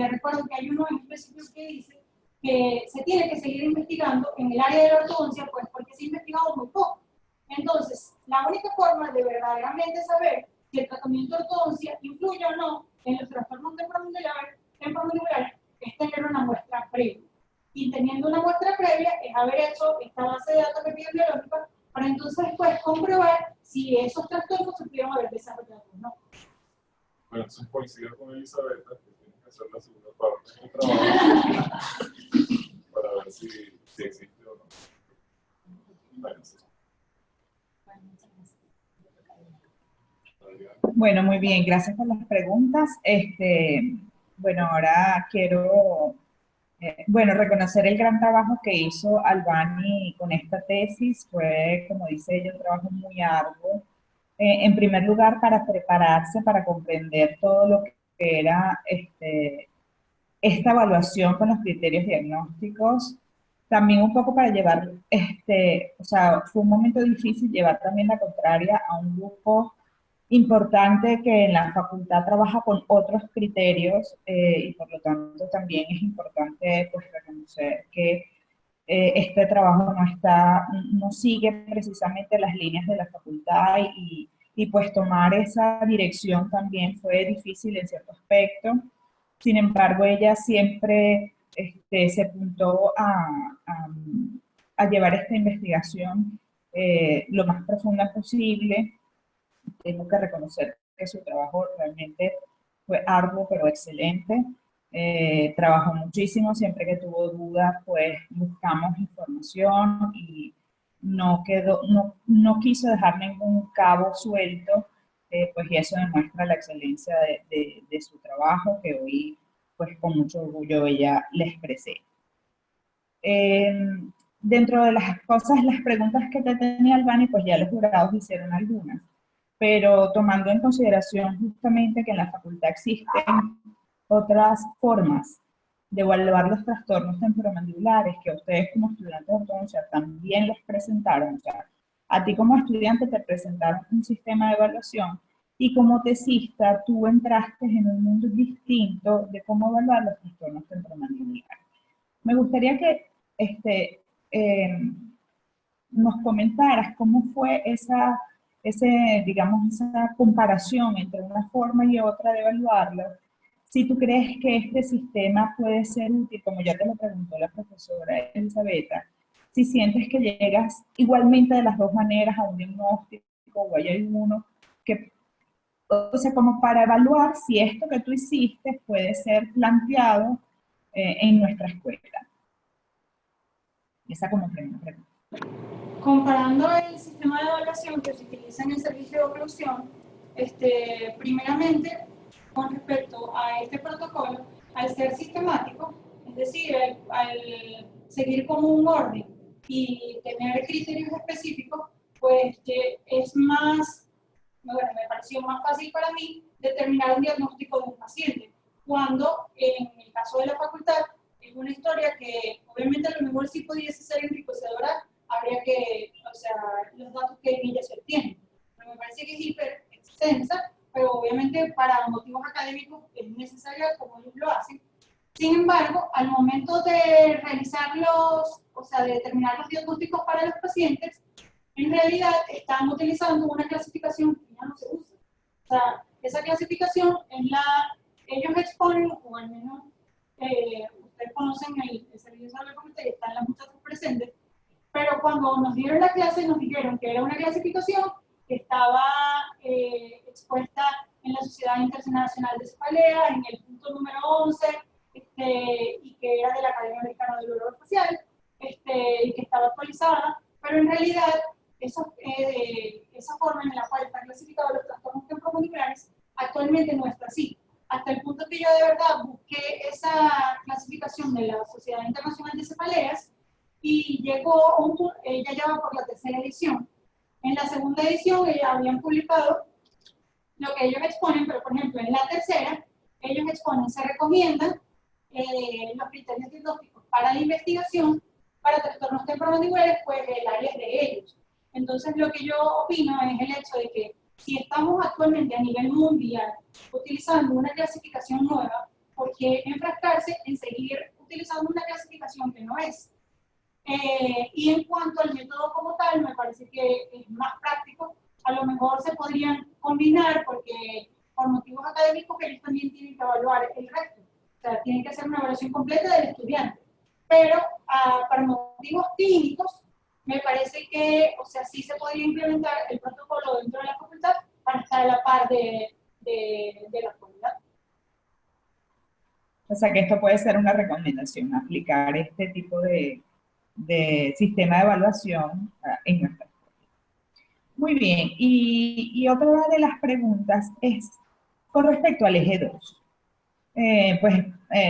recuerdo que hay uno en específico que dice que se tiene que seguir investigando en el área de la ortodoncia, pues porque se ha investigado muy poco. Entonces, la única forma de verdaderamente saber si el tratamiento de ortodoncia influye o no en los trastornos temporomandibulares es tener una muestra previa. Y teniendo una muestra previa es haber hecho esta base de datos epidemiológica para entonces después comprobar si esos trastornos se pudieron haber desarrollado o no. Bueno, entonces coincido con Elizabeth, que tiene que hacer la segunda parte del trabajo para ver si existe o no. Bueno, sí. Bueno, muchas gracias. Adriana. Bueno, muy bien, gracias por las preguntas. Bueno, ahora quiero reconocer el gran trabajo que hizo Albany con esta tesis. Fue, como dice ella, un trabajo muy arduo. En primer lugar, para prepararse, para comprender todo lo que era esta evaluación con los criterios diagnósticos, también un poco para llevar, o sea, fue un momento difícil llevar también la contraria a un grupo importante que en la facultad trabaja con otros criterios y por lo tanto también es importante pues reconocer que este trabajo no sigue precisamente las líneas de la facultad y pues tomar esa dirección también fue difícil en cierto aspecto. Sin embargo, ella siempre se apuntó a llevar esta investigación lo más profunda posible. Tengo que reconocer que su trabajo realmente fue arduo, pero excelente. Trabajó muchísimo, siempre que tuvo dudas, pues buscamos información y no quiso dejar ningún cabo suelto, pues y eso demuestra la excelencia de su trabajo, que hoy, pues con mucho orgullo ella le expresé. Dentro de las cosas, las preguntas que te tenía Albany, pues ya los jurados hicieron algunas, pero tomando en consideración justamente que en la facultad existen otras formas de evaluar los trastornos temporomandibulares que ustedes como estudiantes de ortodoncia también les presentaron. O sea, a ti como estudiante te presentaron un sistema de evaluación y como tesista tú entraste en un mundo distinto de cómo evaluar los trastornos temporomandibulares. Me gustaría que nos comentaras cómo fue esa comparación entre una forma y otra de evaluarlo. Si tú crees que este sistema puede ser útil, como ya te lo preguntó la profesora Elisabetta, si sientes que llegas igualmente de las dos maneras a un diagnóstico o hay alguno que, o sea, como para evaluar si esto que tú hiciste puede ser planteado en nuestra escuela. Esa como primera pregunta. Comparando el sistema de evaluación que se utiliza en el servicio de evaluación, primeramente, con respecto a este protocolo, al ser sistemático, es decir, al seguir como un orden y tener criterios específicos, pues es más, bueno, me pareció más fácil para mí determinar un diagnóstico de un paciente, cuando en el caso de la facultad es una historia que obviamente a lo mejor sí pudiese ser enriquecedora, habría que, o sea, los datos que en ella se obtienen. Pero me parece que es hiper extensa, pero obviamente para motivos académicos es necesaria como ellos lo hacen. Sin embargo, al momento de realizar o sea, de determinar los diagnósticos para los pacientes, en realidad están utilizando una clasificación que ya no se usa. O sea, esa clasificación ellos exponen, o al menos ustedes conocen el servicio de la facultad y están las muchachas presentes, pero cuando nos dieron la clase nos dijeron que era una clasificación que estaba expuesta en la Sociedad Internacional de Cefalea, en el punto número 11, y que era de la Academia Americana del Dolor Facial, y que estaba actualizada, pero en realidad esa forma en la cual están clasificados los trastornos temporomandibulares actualmente no está así. Hasta el punto que yo de verdad busqué esa clasificación de la Sociedad Internacional de Cefaleas y llegó a un punto, ella ya va por la tercera edición. En la segunda edición ellos habían publicado lo que ellos exponen, pero por ejemplo en la tercera ellos exponen, se recomiendan los criterios diagnósticos para la investigación para trastornos temporomandibulares, pues el área de ellos. Entonces lo que yo opino es el hecho de que si estamos actualmente a nivel mundial utilizando una clasificación nueva, ¿por qué enfrascarse en seguir utilizando una clasificación que no es? Y en cuanto al método como tal, me parece que es más práctico. A lo mejor se podrían combinar porque por motivos académicos ellos también tienen que evaluar el resto. O sea, tienen que hacer una evaluación completa del estudiante. Pero para motivos clínicos, me parece que, o sea, sí se podría implementar el protocolo dentro de la facultad para estar a la par de la comunidad. O sea que esto puede ser una recomendación, aplicar este tipo de sistema de evaluación en nuestra escuela. Muy bien, y otra de las preguntas es con respecto al eje 2.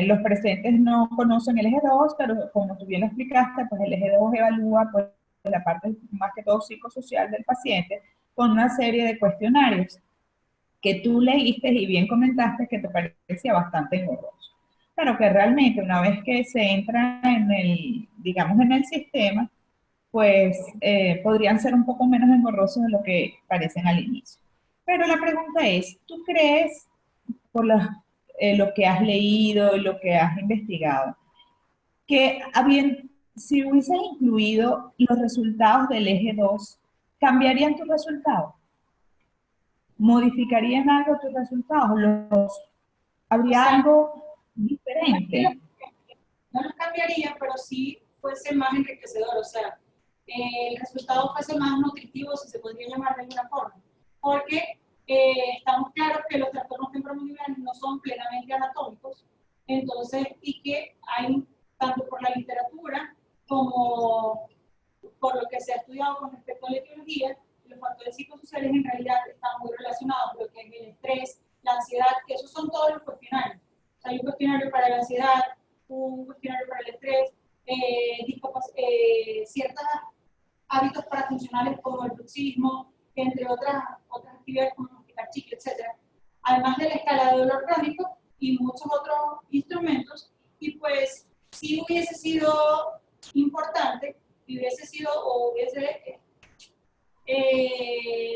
Los presentes no conocen el eje 2, pero como tú bien lo explicaste, pues el eje 2 evalúa pues, la parte más que todo psicosocial del paciente con una serie de cuestionarios que tú leíste y bien comentaste que te parecía bastante engorroso. Pero que realmente una vez que se entra en el, digamos, en el sistema, pues podrían ser un poco menos engorrosos de lo que parecen al inicio. Pero la pregunta es, ¿tú crees, por lo que has leído y lo que has investigado, que si hubieses incluido los resultados del eje 2, cambiarían tus resultados? ¿Modificarían algo tus resultados? O ¿Habría sea, algo diferente? no los cambiaría, pero sí fuese más enriquecedor, o sea, el resultado fuese más nutritivo, si se podría llamar de alguna forma. Porque estamos claros que los trastornos temporomandibulares no son plenamente anatómicos, entonces, y que hay, tanto por la literatura como por lo que se ha estudiado con respecto a la etiología, los factores psicosociales en realidad están muy relacionados con lo que es el estrés, la ansiedad, que esos son todos los cuestionarios. O sea, hay un cuestionario para la ansiedad, un cuestionario para el estrés, ciertos hábitos parafuncionales como el bruxismo, entre otras actividades como masticar chicle, etc. Además de la escala de dolor crónico y muchos otros instrumentos. Y pues, si hubiese sido importante, y hubiese sido o hubiese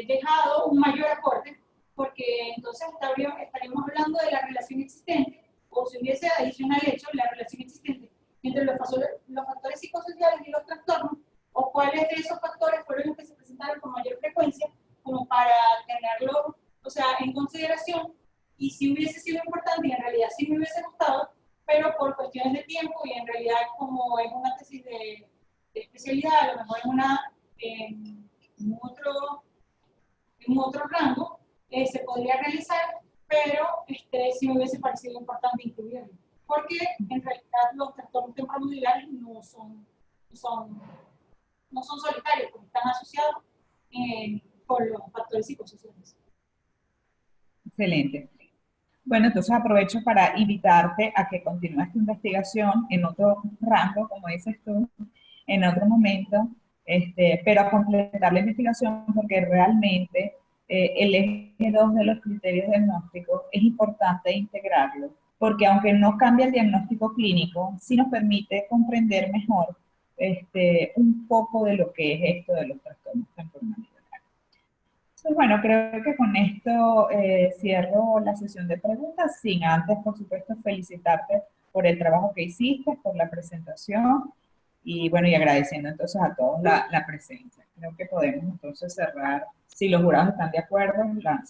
dejado un mayor aporte, porque entonces estaríamos hablando de la relación existente, o si hubiese adicional hecho la relación existente entre los factores psicosociales y los trastornos, o cuáles de esos factores fueron los que se presentaron con mayor frecuencia, como para tenerlo, o sea, en consideración, y si hubiese sido importante, y en realidad sí me hubiese gustado, pero por cuestiones de tiempo, y en realidad como es una tesis de especialidad, a lo mejor en otro rango, se podría realizar, pero sí me hubiese parecido importante incluirlo. Porque en realidad los trastornos temporomandibulares no son solitarios, porque están asociados con los factores psicosociales. Excelente. Bueno, entonces aprovecho para invitarte a que continúes tu investigación en otro rango, como dices tú, en otro momento, pero a completar la investigación porque realmente el eje 2 de los criterios diagnósticos es importante integrarlo, porque aunque no cambia el diagnóstico clínico, sí nos permite comprender mejor un poco de lo que es esto de los trastornos temporales. Entonces, bueno, creo que con esto cierro la sesión de preguntas, sin antes, por supuesto, felicitarte por el trabajo que hiciste, por la presentación y bueno, y agradeciendo entonces a todos la presencia. Creo que podemos entonces cerrar, si los jurados están de acuerdo, la